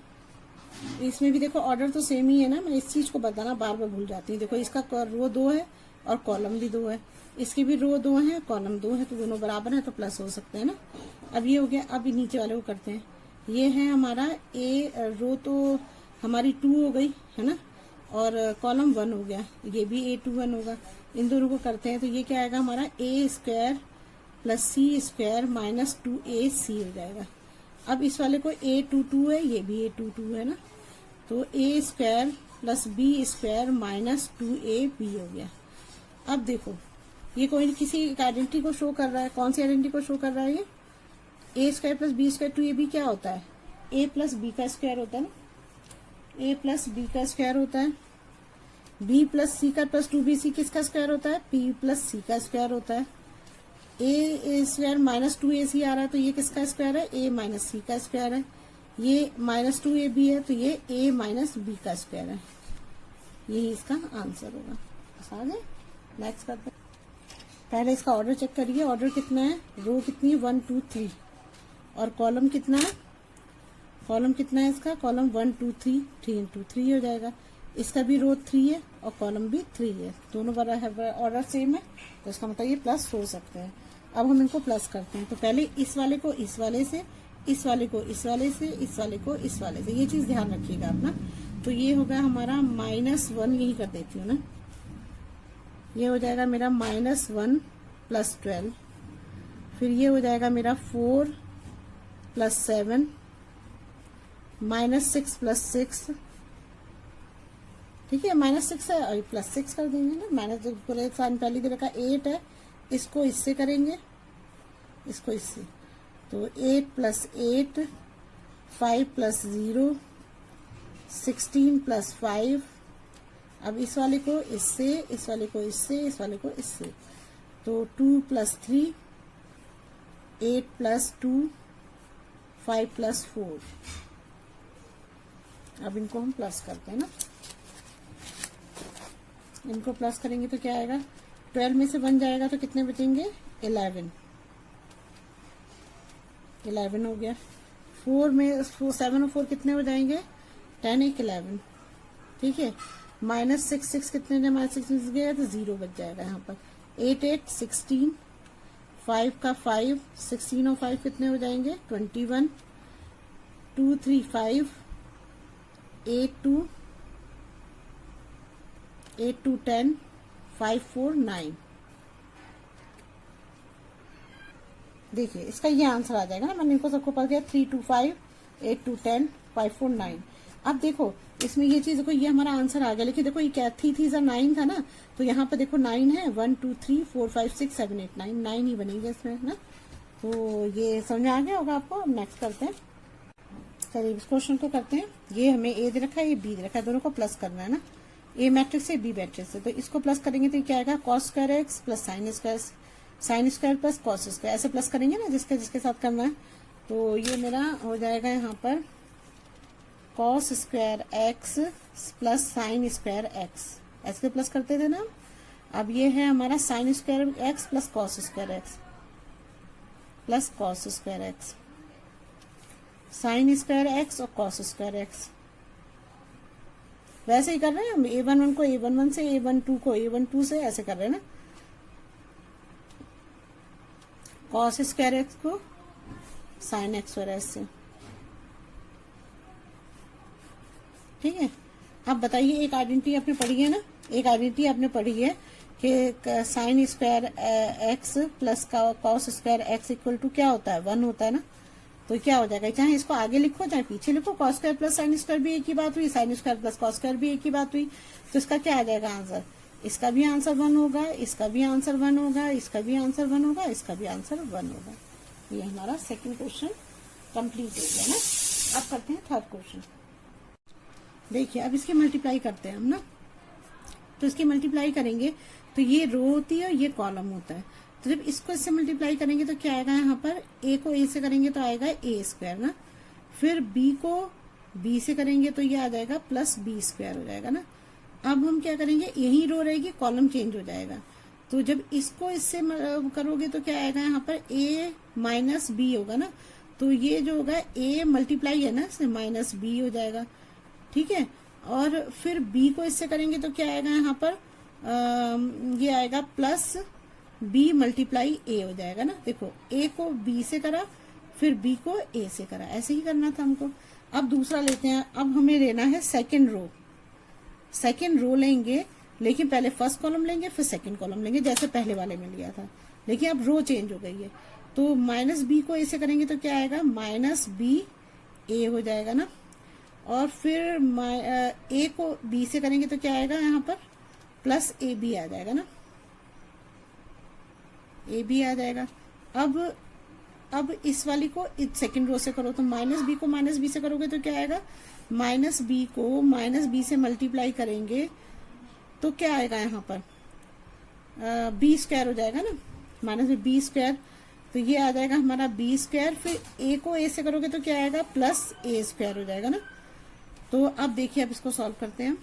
इसमें भी देखो ऑर्डर तो सेम ही है ना, मैं इस चीज को बताना बार बार भूल जाती हूँ। देखो इसका रो 2 है और कॉलम भी 2 है, इसकी भी रो 2 है कॉलम 2 है, तो दोनों बराबर है तो प्लस हो सकते हैं ना। अब ये हो गया। अब नीचे वाले को करते हैं, ये है हमारा ए रो तो हमारी 2 हो गई है ना और कॉलम 1 हो गया, ये भी A21 होगा। इन दोनों को करते हैं तो ये क्या आएगा हमारा A square plus C square minus 2AC हो जाएगा। अब इस वाले को A22 है, ये भी A22 है ना, तो A square plus B square minus 2AB हो गया। अब देखो ये कोई किसी आइडेंटिटी को शो कर रहा है, कौन सी आइडेंटिटी को शो कर रहा है ये A square plus B square 2AB क्या होता है A प्लस B का स्क्वायर होता है ना, A प्लस B का स्क्वायर होता है, B प्लस C का प्लस 2BC किसका स्क्वायर होता है P प्लस C का स्क्वायर होता है। A स्क्वायर माइनस 2AC आ रहा है तो ये किसका स्क्वायर है A माइनस C का स्क्वायर है, ये माइनस 2AB है तो ये A माइनस B का स्क्वायर है, यही इसका आंसर होगा। आगे नेक्स्ट करते हैं। पहले इसका ऑर्डर चेक करिए, ऑर्डर कितना है, रो कितनी है 1 2 3 और कॉलम कितना है, कॉलम कितना है इसका, कॉलम 1 2 3 3 इंटू 3 हो जाएगा। इसका भी रो 3 है और कॉलम भी 3 है, दोनों ऑर्डर सेम है तो इसका मतलब ये प्लस हो सकते हैं। अब हम इनको प्लस करते हैं, तो पहले इस वाले को इस वाले से, इस वाले को इस वाले से, इस वाले को इस वाले से, ये चीज ध्यान रखिएगा अपना। तो ये होगा हमारा -1, यही कर देती हूँ ना, ये हो जाएगा मेरा -1 प्लस 12, फिर ये हो जाएगा मेरा 4 प्लस 7 -6 प्लस 6, ठीक है, -6 है और प्लस 6 कर देंगे ना, माइनस पूरे साइन पहले दे रखा 8 है, इसको इससे करेंगे, इसको इससे, तो 8 प्लस 8 5 प्लस 0 16 प्लस 5। अब इस वाले को इससे, इस वाले को इससे, इस वाले को इससे, तो 2 प्लस 3 8 प्लस 2 5 प्लस 4। अब इनको हम प्लस करते हैं ना, इनको प्लस करेंगे तो क्या आएगा 12 में से 1 जाएगा तो कितने बचेंगे 11 हो गया। 4 में 7 और 4 कितने हो जाएंगे 10 1 11, ठीक है। -6 6 कितने -6 गया तो 0 बच जाएगा यहाँ पर। 8 8 16 5 का 5 16 और 5 कितने हो जाएंगे 21 2 3 5 8 2 10 5 4 9। देखिए इसका ये आंसर आ जाएगा ना, मैंने इनको सबको पढ़ दिया 3 2 5 8 2 10 5 4 9। अब देखो इसमें ये चीज देखो, ये हमारा आंसर आ गया, लेकिन देखो ये क्या थी 9 था ना, तो यहाँ पे देखो 9 है 1 2 3 4 5 6 7 8 9 ही बनेंगे इसमें ना। तो ये समझ आ गया होगा आपको। अब नेक्स्ट करते हैं, चलिए इस क्वेश्चन को करते हैं। ये हमें ए दे रखा है, ये बी दे रखा है, दोनों को प्लस करना है ना, ए मैट्रिक्स से बी मैट्रिक्स से, तो इसको प्लस करेंगे तो क्या आएगा cos square x plus sine square plus cos square, ऐसे प्लस करेंगे ना जिसके जिसके साथ करना है। तो ये मेरा हो जाएगा यहाँ पर cos square x plus sign square x, ऐसे प्लस करते थे ना। अब ये है हमारा sign square x plus cos square x plus cos square x, sign square x और कॉस स्क्वायर एक्स। वैसे ही कर रहे हैं हम, a11 को a11 से, a12 को a12 से, ऐसे कर रहे हैं ना। कॉस स्क्वायर एक्स को साइन एक्स और एस से, ठीक है। अब बताइए, एक आइडेंटिटी आपने पढ़ी है ना, एक आइडेंटिटी आपने पढ़ी है कि sine square x plus cos square x equal to क्या होता है, 1 होता है ना। तो क्या हो जाएगा, चाहे इसको आगे लिखो चाहे पीछे लिखो, cos square plus sine square भी एक ही बात हुई, sine square plus cos square भी एक ही बात हुई। तो इसका क्या आ जाएगा आंसर, इसका भी आंसर 1 होगा, इसका भी आंसर 1 होगा, इसका भी आंसर 1 होगा, इसका भी आंसर 1 होगा। ये हमारा सेकंड क्वेश्चन कंप्लीट हो गया ना। अब करते हैं थर्ड क्वेश्चन। देखिए अब इसकी मल्टीप्लाई करते हैं हम ना। तो इसकी मल्टीप्लाई करेंगे तो ये रो होती है और ये कॉलम होता है। तो जब इसको इससे मल्टीप्लाई करेंगे तो क्या आएगा, यहाँ पर a को a से करेंगे तो आएगा a स्क्वायर ना, फिर b को b से करेंगे तो ये आ जाएगा प्लस b स्क्वायर हो जाएगा ना। अब हम क्या करेंगे, यही रो रहेगी, कॉलम चेंज हो जाएगा। तो जब इसको इससे करोगे तो क्या आएगा, यहाँ पर a माइनस b होगा ना। तो ये जो होगा a मल्टीप्लाई है ना, इससे माइनस b हो जाएगा, ठीक है। और फिर b को इससे करेंगे तो क्या आएगा, यहाँ पर ये आएगा प्लस b मल्टीप्लाई a हो जाएगा ना। देखो a को b से करा, फिर b को a से करा, ऐसे ही करना था हमको। अब दूसरा लेते हैं, अब हमें लेना है सेकंड रो। सेकंड रो लेंगे, लेकिन पहले फर्स्ट कॉलम लेंगे फिर सेकंड कॉलम लेंगे, जैसे पहले वाले में लिया था, लेकिन अब रो चेंज हो गई है। तो माइनस b को a से करेंगे तो क्या आएगा, माइनस b a हो जाएगा ना। और फिर a को b से करेंगे तो क्या आएगा, यहाँ पर प्लस ए बी आ जाएगा ना, ए बी आ जाएगा। अब इस वाली को इस सेकंड रो से करो तो माइनस बी को माइनस बी से करोगे तो क्या आएगा, माइनस बी को माइनस बी से मल्टीप्लाई करेंगे तो क्या आएगा, यहाँ पर बी स्क्वायर हो जाएगा ना, माइनस में बी स्क्वायर। तो ये आ जाएगा हमारा बी स्क्वायर, फिर ए को ए से करोगे तो क्या आएगा, प्लस ए स्क्वायर हो जाएगा ना। तो अब देखिए, अब इसको सॉल्व करते हैं।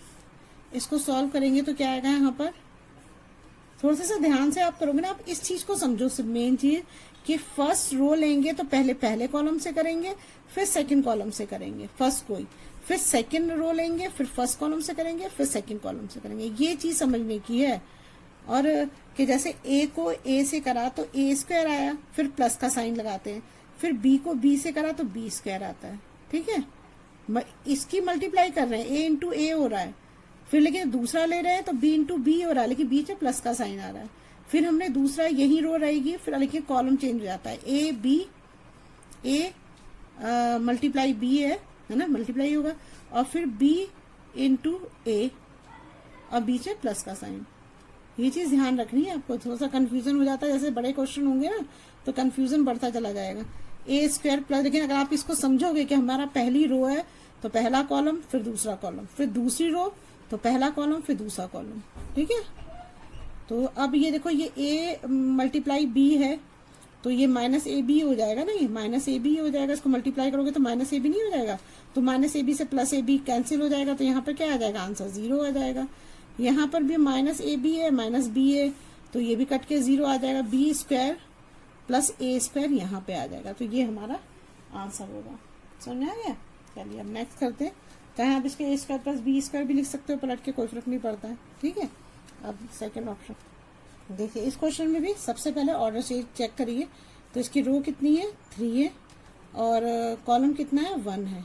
इसको सॉल्व करेंगे तो क्या आएगा, यहाँ पर थोड़ा सा ध्यान से आप करोगे ना, आप इस चीज को समझो। मेन चीज कि फर्स्ट रो लेंगे तो पहले कॉलम से करेंगे, फिर सेकंड कॉलम से करेंगे फर्स्ट कोई, फिर सेकंड रो लेंगे, फिर फर्स्ट कॉलम से करेंगे, फिर सेकंड कॉलम से करेंगे। ये चीज समझने की है। और कि जैसे a को a से करा तो a स्क्वायर आया, फिर प्लस का साइन लगाते हैं, फिर b को b से करा तो b स्क्वायर आता है, ठीक है। इसकी मल्टीप्लाई कर रहे हैं, a इंटू ए हो रहा है, फिर लेकिन दूसरा ले रहे हैं तो b इंटू बी हो रहा है, लेकिन बीच में प्लस का साइन आ रहा है। फिर हमने दूसरा यही रो रहेगी, फिर लेकिन कॉलम चेंज हो जाता है, a b a multiply b है ना, मल्टीप्लाई होगा, और फिर b इंटू ए और बीच में प्लस का साइन। ये चीज ध्यान रखनी है आपको, थोड़ा सा कंफ्यूजन हो जाता है, जैसे बड़े क्वेश्चन होंगे ना तो कंफ्यूजन बढ़ता चला जाएगा। ए स्क्वायर प्लस, लेकिन अगर आप इसको समझोगे कि हमारा पहली रो है तो पहला कॉलम फिर दूसरा कॉलम, फिर दूसरी रो तो पहला कॉलम फिर दूसरा कॉलम, ठीक है। तो अब ये देखो, ये a मल्टीप्लाई b है तो ये माइनस ए बी हो जाएगा ना, ये माइनस ए बी हो जाएगा। इसको मल्टीप्लाई करोगे तो माइनस ए बी नहीं हो जाएगा, तो माइनस ए बी से प्लस ए बी कैंसिल हो जाएगा, तो यहाँ पर क्या आ जाएगा, आंसर 0 आ जाएगा। यहाँ पर भी माइनस ए बी है, माइनस बी है, तो ये भी कट के 0 आ जाएगा। बी स्क्वायर प्लस ए स्क्वायर यहाँ पे आ जाएगा, तो ये हमारा आंसर होगा। समझ में आ गया? चलिए अब नेक्स्ट करते हैं। चाहे आप इसके ए स्क्वायर प्लस बी स्क्वायर भी लिख सकते हो पलट के, कोई फर्क नहीं पड़ता है, ठीक है। अब सेकेंड ऑप्शन देखिए, इस क्वेश्चन में भी सबसे पहले ऑर्डर से चेक करिए। तो इसकी रो कितनी है, 3 है, और कॉलम कितना है, 1 है।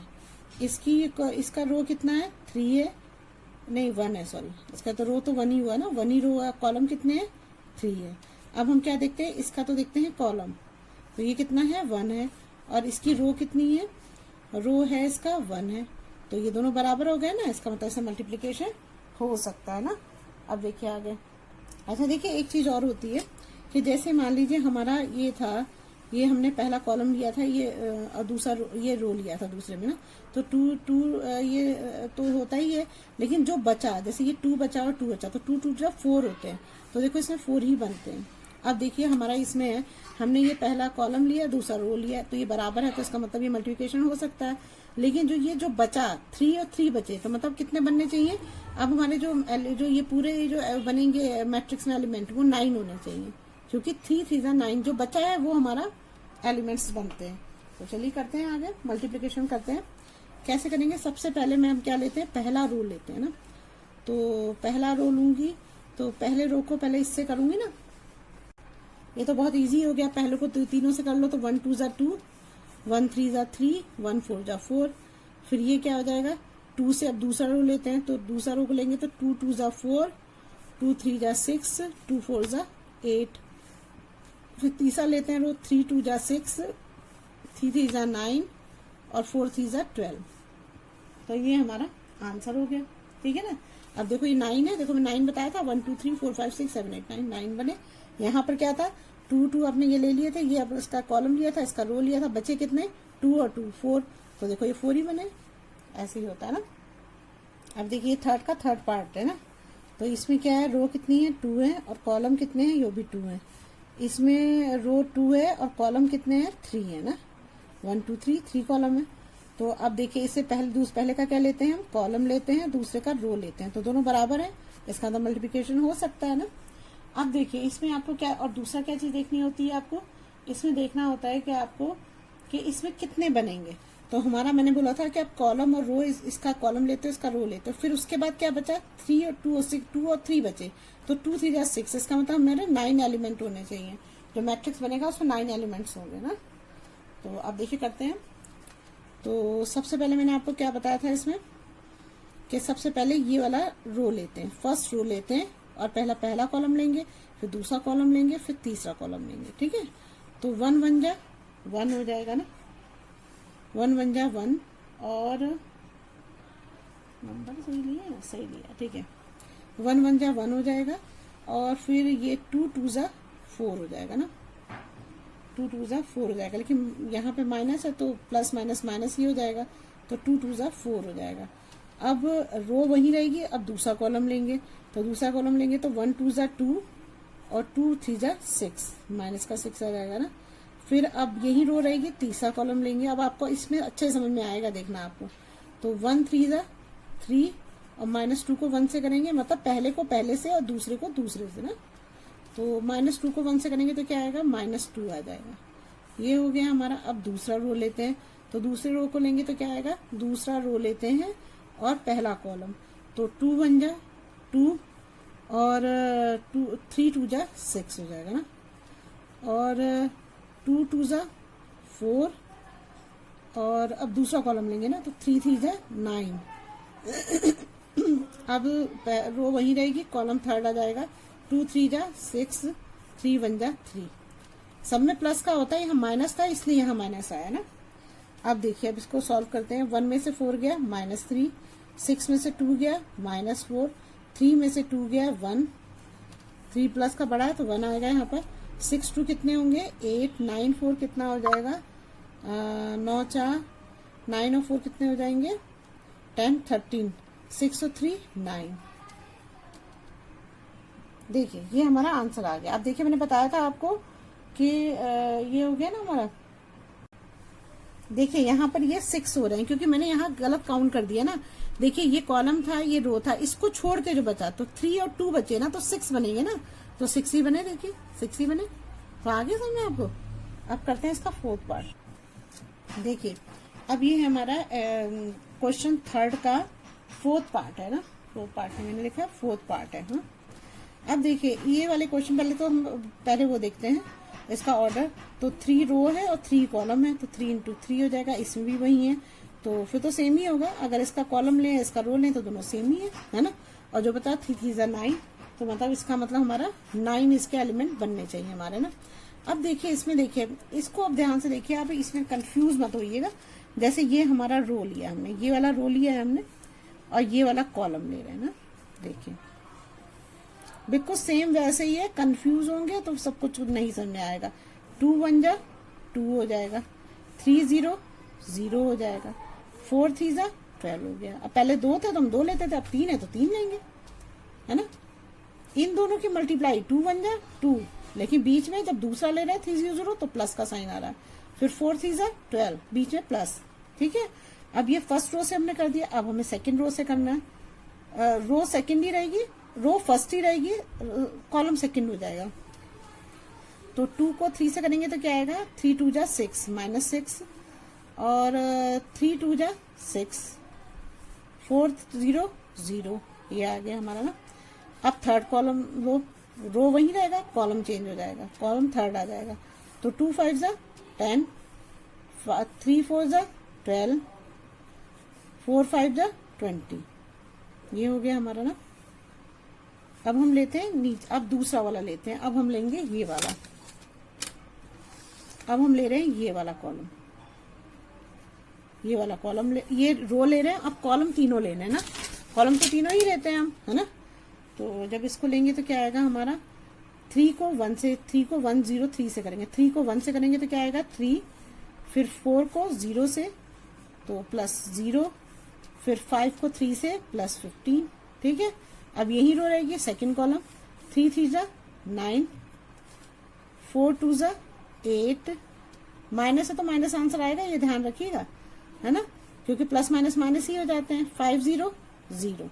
इसका रो कितना है, 3 है, नहीं 1 है, सॉरी, इसका तो रो तो 1 ही हुआ ना, 1 ही रो हुआ। कॉलम कितने हैं, 3 है। अब हम क्या देखते हैं, इसका तो देखते हैं कॉलम, तो ये कितना है, 1 है, और इसकी रो कितनी है, रो है इसका 1 है, तो ये दोनों बराबर हो गए ना, इसका मतलब इससे मल्टीप्लीकेशन हो सकता है ना। अब देखिए आगे। अच्छा देखिए, एक चीज और होती है कि जैसे मान लीजिए हमारा ये था, ये हमने पहला कॉलम लिया था, ये और दूसरा ये रो लिया था दूसरे में ना, तो 2 ये तो होता ही है, लेकिन जो बचा, जैसे ये 2 बचा और 2 बचा, तो 2 जब 4 होते हैं, तो देखो इसमें 4 ही बनते हैं। अब देखिए हमारा इसमें है, हमने ये पहला कॉलम लिया, दूसरा रो लिया, तो ये बराबर है, तो इसका मतलब ये मल्टीप्लिकेशन हो सकता है। लेकिन ये जो बचा 3 और 3 बचे, तो मतलब कितने बनने चाहिए? अब हमारे जो ये पूरे जो बनेंगे मैट्रिक्स में एलिमेंट, वो 9 होने चाहिए, क्योंकि 3 3 9 जो बचा है वो हमारा एलिमेंट्स बनते हैं। तो चलिए करते हैं आगे, मल्टीप्लिकेशन करते हैं। कैसे करेंगे? सबसे पहले में हम क्या लेते हैं? पहला रो लेते हैं ना। तो पहला रो लूंगी, तो पहले रो को पहले इससे करूंगी ना। ये तो बहुत इजी हो गया, पहले को तीनों से कर लो तो 1 2 2, 1 3 3, 1 4 4। फिर ये क्या हो जाएगा? 2 से अब दूसरा रो लेते हैं, तो दूसरा रो को लेंगे तो 2 2 4, 2 3 6, 2 4 8। फिर तीसरा लेते हैं रो, 3 2 6, 3 3 9 और 4 3 12। तो ये हमारा आंसर हो गया, ठीक है ना। अब देखो ये 9 है, देखो मैं 9 बताया था, 1 2 3 4 5 6 7 8 9 बने। यहाँ पर क्या था? 2 2 आपने ये ले लिए थे, ये अब इसका कॉलम लिया था, इसका रो लिया था, बचे कितने? 2 और 2 4। तो देखो ये 4 ही बने, ऐसे ही होता है ना। अब देखिए थर्ड का थर्ड पार्ट है ना, तो इसमें क्या है? रो कितनी है? 2 है, और कॉलम कितने हैं? ये भी 2 है। इसमें रो 2 है और कॉलम कितने हैं? 3 है ना। 1 2 3 कॉलम है। तो अब देखिए इससे पहले का क्या लेते हैं हम? कॉलम लेते हैं, दूसरे का रो लेते हैं, तो दोनों बराबर है, इसका तो मल्टीप्लिकेशन हो सकता है ना। अब देखिए इसमें आपको क्या, और दूसरा क्या चीज देखनी होती है आपको? इसमें देखना होता है कि आपको कि इसमें कितने बनेंगे। तो हमारा मैंने बोला था कि आप कॉलम और रो, इसका कॉलम लेते हो, इसका रो लेते हो। फिर उसके बाद क्या बचा? 3 और 2 और 6, 2 और 3 बचे, तो 2 3 6, इसका मतलब मेरे 9 एलिमेंट होने चाहिए। जो मैट्रिक्स बनेगा उसमें 9 एलिमेंट्स होंगे ना। तो अब देखिए करते हैं। तो सबसे पहले मैंने आपको क्या बताया था इसमें, कि सबसे पहले ये वाला रो लेते हैं, फर्स्ट रो लेते हैं, और पहला कॉलम लेंगे, फिर दूसरा कॉलम लेंगे, फिर तीसरा कॉलम लेंगे, ठीक है। तो 1 1 जा 1 हो जाएगा ना, 1 1 जा 1, और नंबर सही लिया, ठीक है। 1 1 जा 1 हो जाएगा, और फिर ये 2 2 जा 4 हो जाएगा ना, 2 2 जा 4 हो जाएगा, लेकिन यहाँ पे माइनस है तो प्लस माइनस माइनस ही हो जाएगा, तो 2 2 जा 4 हो जाएगा। अब रो वही रहेगी, अब दूसरा कॉलम लेंगे, तो दूसरा कॉलम लेंगे तो 1 2 जा 2 और 2 3 जा 6, माइनस का 6 आ जाएगा ना। फिर अब यही रो रहेगी, तीसरा कॉलम लेंगे। अब आपको इसमें अच्छे समझ में आएगा, देखना आपको। तो 1 3 जा 3 और -2 को 1 से करेंगे, मतलब पहले को पहले से और दूसरे को दूसरे से ना। तो -2 को 1 से करेंगे तो क्या आएगा? -2 आ जाएगा। ये हो गया हमारा। अब दूसरा रो लेते हैं, तो दूसरे रो को लेंगे तो क्या आएगा? दूसरा रो लेते हैं और पहला कॉलम, तो 2 1 जा 2 और 3 2 जा 6 हो जाएगा ना, और 2 2 जा 4, और अब दूसरा कॉलम लेंगे ना, तो 3 3 जा 9। अब रो वही रहेगी, कॉलम थर्ड आ जाएगा, 2 3 जा 6, 3 1 जा 3। सब में प्लस का होता है, यहाँ माइनस था इसलिए यहाँ माइनस आया ना। अब देखिए, अब इसको सॉल्व करते हैं। 1 में से 4 गया -3, 6 में से 2 गया -4, 3 में से 2 गया 1, 3 प्लस का बड़ा है तो 1 आएगा यहाँ पर। 6 2 कितने होंगे? 8, 9 4 कितना हो जाएगा? 9 4, 9 और 4 कितने हो जाएंगे? 10 13, 6 और 3 9। देखिए ये हमारा आंसर आ गया। अब देखिए मैंने बताया था आपको कि ये हो गया ना हमारा। देखिए यहाँ पर ये 6 हो रहे हैं, क्योंकि मैंने यहाँ गलत काउंट कर दिया ना। देखिए ये कॉलम था, ये रो था, इसको छोड़ के जो बचा, तो 3 और 2 बचे ना, तो 6 बनेंगे ना, तो 6 ही बने। देखिए 6 ही बने, तो आगे समझ आपको। अब करते हैं इसका फोर्थ पार्ट। देखिए अब ये है हमारा क्वेश्चन थर्ड का फोर्थ पार्ट है ना। फोर्थ पार्ट में मैंने लिखा फोर्थ पार्ट है। हाँ, अब देखिए ये वाले क्वेश्चन पहले तो हम पहले वो देखते हैं इसका ऑर्डर। तो 3 रो है और 3 कॉलम है, तो 3 इंटू 3 हो जाएगा। इसमें भी वही है, तो फिर तो सेम ही होगा। अगर इसका कॉलम लें इसका रो लें तो दोनों सेम ही है ना। और जो बता 3 3 9, तो मतलब इसका मतलब हमारा 9 इसके एलिमेंट बनने चाहिए हमारे ना। अब देखिए इसमें, देखिए इसको अब ध्यान से देखिए, आप इसमें कंफ्यूज मत होइएगा। जैसे ये हमारा रो लिया हमने, ये वाला रो लिया है हमने, और ये वाला कॉलम ले रहे हैं ना। देखिए बिल्कुल सेम वैसे ही है। कंफ्यूज होंगे तो सब कुछ नहीं समझ में आएगा। 2 1 जा 2 हो जाएगा, 3 0 0 हो जाएगा, 4 3 जा 12 हो गया। अब पहले 2 थे तो हम 2 लेते थे, अब 3 है तो 3 लेंगे, है ना। इन दोनों की मल्टीप्लाई 2 1 जा 2, लेकिन बीच में जब दूसरा ले रहे हैं 3 0 0 तो प्लस का साइन आ रहा है। फिर 4 3 जा 12, बीच में प्लस, ठीक है। अब ये फर्स्ट रो से हमने कर दिया, अब हमें सेकंड रो से करना है। रो सेकंड ही रहेगी, रो फर्स्ट ही रहेगी, कॉलम सेकंड हो जाएगा। तो 2 को 3 से करेंगे तो क्या आएगा, 3 2 जा 6 -6 और 3 2 जा 6 4 0 0, ये आ गया हमारा ना। अब थर्ड कॉलम रो वही रहेगा, कॉलम चेंज हो जाएगा, कॉलम थर्ड आ जाएगा। तो 2 5 जा 10, 3 4 जा 12, 4 5 जा 20, ये हो गया हमारा ना। अब हम लेते हैं नीचे, अब दूसरा वाला लेते हैं। अब हम लेंगे ये वाला, अब हम ले रहे हैं ये वाला कॉलम, ये वाला कॉलम ये रो ले रहे हैं। अब कॉलम तीनों लेने हैं ना, कॉलम तो तीनों ही लेते हैं हम, है ना। तो जब इसको लेंगे तो क्या आएगा हमारा, 3 को 1 से, 3 को 1 0 3 से करेंगे, 3 को 1 से करेंगे तो क्या आएगा 3, फिर 4 को 0 से तो +0, फिर 5 को 3 से +15, ठीक है। अब यही रो रहेगी सेकंड कॉलम, 3 3 जा 9, 4 2 जा 8, माइनस है तो माइनस आंसर आएगा, ये ध्यान रखिएगा, है ना, क्योंकि प्लस माइनस माइनस ही हो जाते हैं। 5 0 0,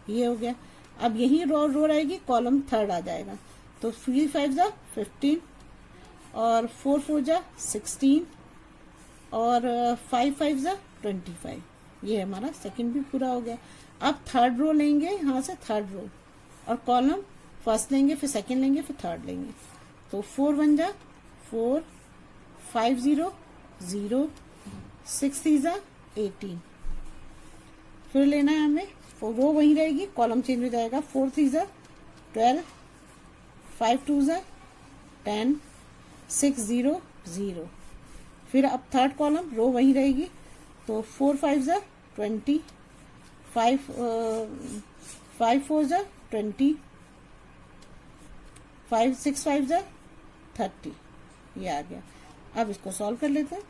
ये हो गया। अब यही रो रहेगी, कॉलम थर्ड आ जाएगा। तो 3 5 जा 15 और 4 4 जा 16 और 5 5 जा 25, ये हमारा सेकंड भी पूरा हो गया। अब थर्ड रो लेंगे, यहाँ से थर्ड रो और कॉलम फर्स्ट लेंगे, फिर सेकंड लेंगे, फिर थर्ड लेंगे। तो 4 1 जा 4, 5 0 0, 6 3 जा 18, फिर लेना है हमें, रो वही रहेगी, कॉलम चेंज हो जाएगा। 4 3 जा 12, 5 2 जा 10, 6 0 0, फिर अब थर्ड कॉलम रो वही रहेगी, तो 4 5 जा 20, 5 4 जा 20, 5 6 5 जा 30, ये आ गया। अब इसको सॉल्व कर लेते हैं।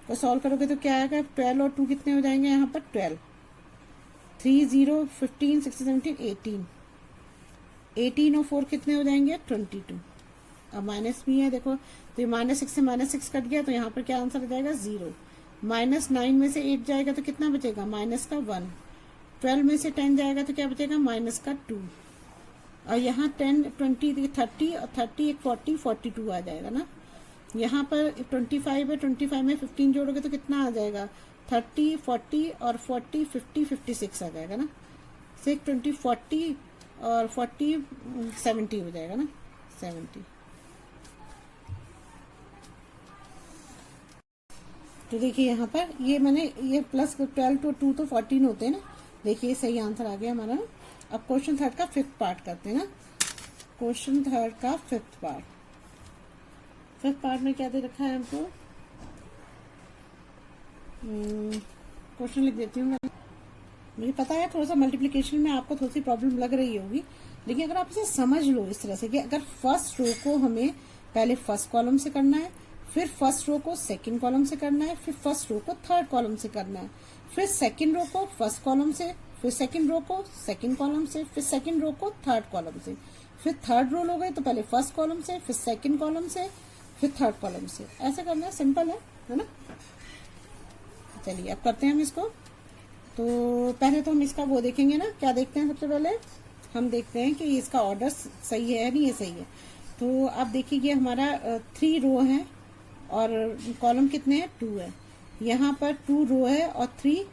तो सॉल्व करोगे तो क्या आएगा, 12 और 2 कितने हो जाएंगे यहाँ पर, 12, 3 0 15 16 17 18, 18 और 4 कितने हो जाएंगे, 22। अब माइनस भी है देखो, तो ये -6 से -6 कट गया, तो यहाँ पर क्या आंसर आ जाएगा 0। -9 में से 8 जाएगा तो कितना बचेगा, -1। 12 में से 10 जाएगा तो क्या बचेगा, -2। और यहाँ 10 20 30 और 30 40 42 आ जाएगा ना। यहाँ पर 25 है, 25 में 15 जोड़ोगे तो कितना आ जाएगा, 30 40 और 40 50 56 आ जाएगा ना। 6 20 40 और 40 70 हो जाएगा ना, 70। तो देखिए यहाँ पर ये मैंने ये +12 to 2 तो 14 होते हैं ना। देखिए सही आंसर आ गया हमारा ना। अब क्वेश्चन थर्ड का 5th पार्ट करते हैं ना। क्वेश्चन थर्ड का 5th पार्ट, 5th पार्ट में क्या दे रखा है हमको, क्वेश्चन लिख देती हूँ मैं। मुझे पता है थोड़ा सा मल्टीप्लिकेशन में आपको थोड़ी सी प्रॉब्लम लग रही होगी, लेकिन अगर आप इसे समझ लो इस तरह से कि अगर फर्स्ट रो को हमें पहले फर्स्ट कॉलम से करना है, फिर फर्स्ट रो को सेकंड कॉलम से करना है, फिर फर्स्ट रो को थर्ड कॉलम से करना है, फिर सेकंड रो को फर्स्ट कॉलम से, फिर सेकंड रो को सेकंड कॉलम से, फिर सेकंड रो को थर्ड कॉलम से, फिर थर्ड रो लोगे तो पहले फर्स्ट कॉलम से, फिर सेकंड कॉलम से, फिर थर्ड कॉलम से। ऐसा करना है, सिंपल है ना। चलिए अब करते हैं हम इसको। तो पहले तो हम इसका वो देखेंगे ना, क्या देखते हैं सबसे पहले हम देखते हैं कि इसका ऑर्डर सही है या नहीं, ये सही है। तो आप देखिए ये हमारा 3 रो है और कॉलम कितने हैं, 2 है। यहाँ पर 2 रो है और 3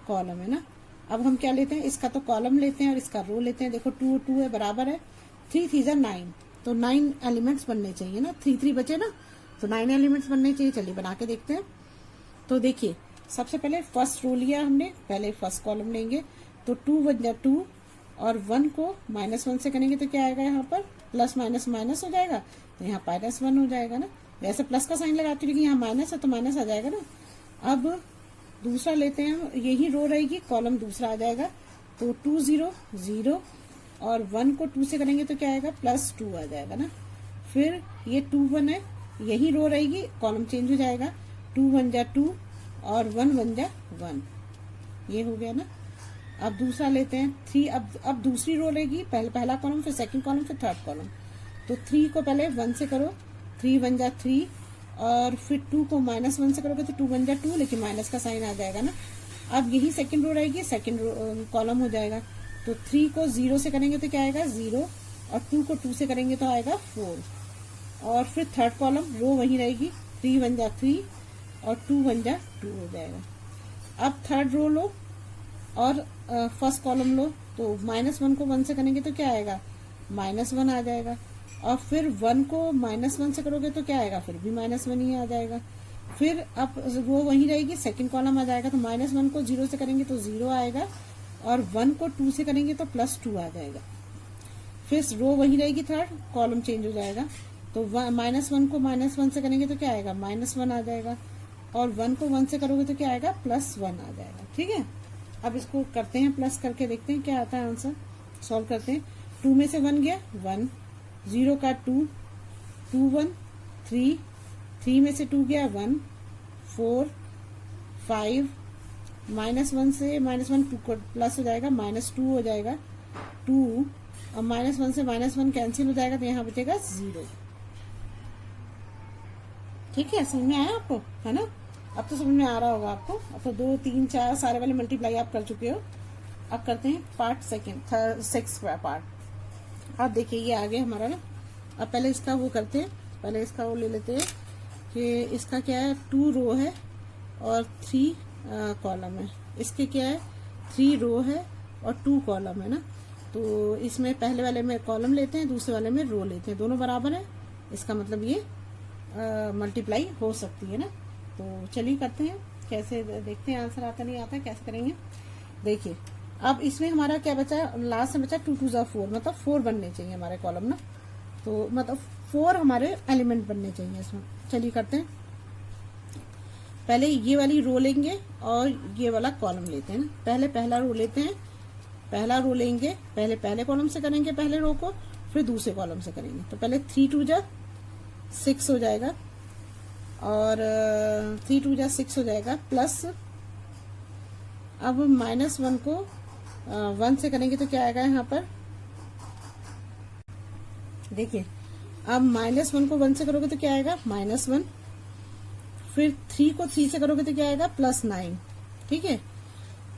कॉलम है ना। अब हम क्या लेते हैं, इसका तो कॉलम लेते हैं और इसका रो लेते हैं। देखो 2 2 है, बराबर है, 3 3 जा 9, तो 9 एलिमेंट्स बनने चाहिए ना। 3 3 बचे ना, तो 9 एलिमेंट्स बनने चाहिए। चलिए बना के देखते हैं। तो देखिए सबसे पहले फर्स्ट रो लिया हमने, पहले फर्स्ट कॉलम लेंगे, तो 2 1 जा 2 और 1 को -1 से करेंगे तो क्या आएगा, यहाँ पर प्लस माइनस माइनस हो जाएगा, तो यहाँ -1 हो जाएगा ना। वैसे प्लस का साइन लगाती हूँ लेकिन यहाँ माइनस है तो माइनस आ जाएगा ना। अब दूसरा लेते हैं हम, यही रो रहेगी, कॉलम दूसरा आ जाएगा, तो 2 0 0 और 1 को 2 से करेंगे तो क्या आएगा, +2 आ जाएगा ना। फिर ये 2 1 है, यही रो रहेगी, कॉलम चेंज हो जाएगा, 2 1 जा 2 और 1 1 जा 1, ये हो गया ना। अब दूसरा लेते हैं 3, अब दूसरी रो रहेगी, पहला कॉलम, फिर सेकंड कॉलम, फिर थर्ड कॉलम। तो 3 को पहले 1 से करो, 3 1 जा 3 और फिर 2 को -1 से करोगे तो 2 1 जा 2, लेकिन माइनस का साइन आ जाएगा ना, अब यही सेकंड रो रहेगी, सेकंड कॉलम हो जाएगा। तो 3 को 0 से करेंगे तो क्या आएगा 0, और 2 को 2 से करेंगे तो आएगा 4, और फिर थर्ड कॉलम रो वही रहेगी, 3 1 जा 3 और 2 1 जा 2 हो जाएगा। अब थर्ड रो लो और फर्स्ट कॉलम लो, तो -1 को 1 से करेंगे तो क्या आएगा -1 आ जाएगा, और फिर 1 को -1 से करोगे तो क्या आएगा, फिर भी -1 ही आ जाएगा। फिर अब रो वही रहेगी, सेकंड कॉलम आ जाएगा, तो -1 को 0 से करेंगे तो 0 आएगा, और 1 को 2 से करेंगे तो +2 आ जाएगा। फिर रो वही रहेगी, थर्ड कॉलम चेंज हो जाएगा, तो -1 को -1 से करेंगे तो क्या आएगा -1 आ जाएगा, और 1 को 1 से करोगे तो क्या आएगा +1 आ जाएगा। ठीक है, अब इसको करते हैं, प्लस करके देखते हैं क्या आता है आंसर, सॉल्व करते हैं। 2 में से 1 गया 1, 0 का 2, 2 1 3, 3 में से 2 गया 1, 4 5, -1 से -1 2 को प्लस हो जाएगा, -2 हो जाएगा 2, और -1 से -1 कैंसिल हो जाएगा, तो यहाँ बचेगा 0। ठीक है, समझ में आया आपको, है ना? अब तो समझ में आ रहा होगा आपको। अब तो 2 3 4 सारे वाले मल्टीप्लाई आप कर चुके हो। अब करते हैं पार्ट सेकेंड, 6 पार्ट। अब देखिए ये आगे हमारा ना, अब पहले इसका वो करते हैं, पहले इसका वो ले लेते हैं कि इसका क्या है, 2 रो है और 3 कॉलम है। इसके क्या है, 3 रो है और 2 कॉलम है ना। तो इसमें पहले वाले में कॉलम लेते हैं, दूसरे वाले में रो लेते हैं, दोनों बराबर है, इसका मतलब ये मल्टीप्लाई हो सकती है ना। तो चलिए करते हैं, कैसे देखते हैं, आंसर आता नहीं आता कैसे करेंगे। देखिए अब इसमें हमारा क्या बचा, लास्ट में बचा 2 2 4, मतलब 4 बनने चाहिए हमारे कॉलम ना, तो मतलब 4 हमारे एलिमेंट बनने चाहिए इसमें। चलिए करते हैं, पहले ये वाली रो लेंगे और ये वाला कॉलम लेते हैं ना। पहले पहला रो लेते हैं, पहला रो लेंगे, पहले कॉलम से करेंगे पहले रो को, फिर दूसरे कॉलम से करेंगे। तो पहले 3 2 जा 6 हो जाएगा, और 3 2 जा 6 हो जाएगा, प्लस अब -1 को 1 से करेंगे तो क्या आएगा यहाँ पर, देखिए अब -1 को 1 से करोगे तो क्या आएगा -1, फिर 3 को 3 से करोगे तो क्या आएगा +9। ठीक है,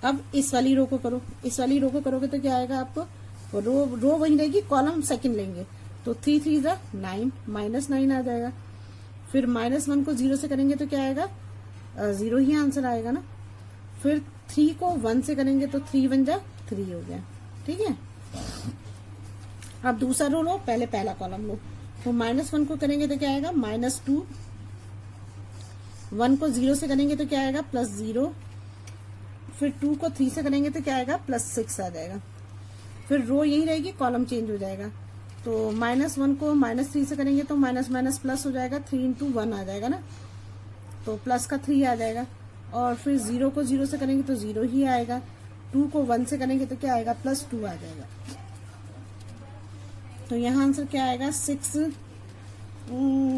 अब इस वाली रो को करो, इस वाली रो को करोगे तो क्या आएगा आपको, रो वही रहेगी, कॉलम सेकंड लेंगे, तो 3 3 जा 9, -9 आ जाएगा। फिर -1 को 0 से करेंगे तो क्या आएगा 0 ही आंसर आएगा ना। फिर 3 को 1 से करेंगे तो 3 1 जा 3 हो गया। ठीक है, अब दूसरा रो लो, पहले पहला कॉलम लो, तो -1 को करेंगे तो क्या आएगा -2, 1 को 0 से करेंगे तो क्या आएगा +0, फिर 2 को 3 से करेंगे तो क्या आएगा +6 आ जाएगा। फिर रो यही रहेगी, कॉलम चेंज हो जाएगा, तो -1 को -3 से करेंगे तो माइनस प्लस हो जाएगा, 3 × 1 आ जाएगा ना, तो प्लस का 3 आ जाएगा। और फिर 0 को 0 से करेंगे तो 0 ही आएगा, 2 को 1 से करेंगे तो क्या आएगा +2 आ जाएगा। तो यहाँ आंसर क्या आएगा 6,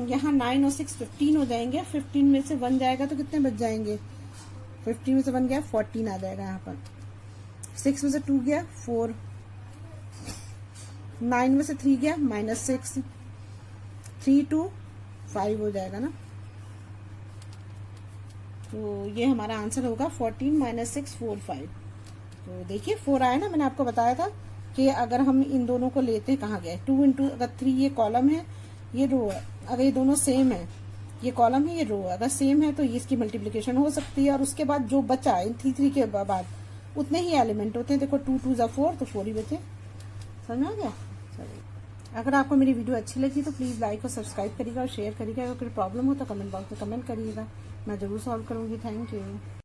यहाँ 9 और 6 15 हो जाएंगे, 15 में से 1 जाएगा तो कितने बच जाएंगे, 15 में से 1 गया 14 आ जाएगा यहाँ पर। 6 में से 2 गया 4, 9 में से 3 गया -6, 3 2 5 हो जाएगा ना। तो ये हमारा आंसर होगा 14 - 6 4 5। तो देखिए 4 आया ना, मैंने आपको बताया था कि अगर हम इन दोनों को लेते हैं, कहाँ गए 2 × अगर 3 ये कॉलम है ये रो है, अगर ये दोनों सेम है, ये कॉलम है ये रो है, अगर सेम है तो ये इसकी मल्टीप्लिकेशन हो सकती है, और उसके बाद जो बचा इन 3 3 के बाद उतने ही एलिमेंट होते हैं। देखो 2 2 जा 4, तो 4 ही बचे। समझ में आ गया? चलिए, अगर आपको मेरी वीडियो अच्छी लगी तो प्लीज़ लाइक और सब्सक्राइब करिएगा और शेयर करिएगा। अगर कोई प्रॉब्लम हो तो कमेंट बॉक्स में कमेंट करिएगा, मैं जरूर सॉल्व करूँगी। Thank you.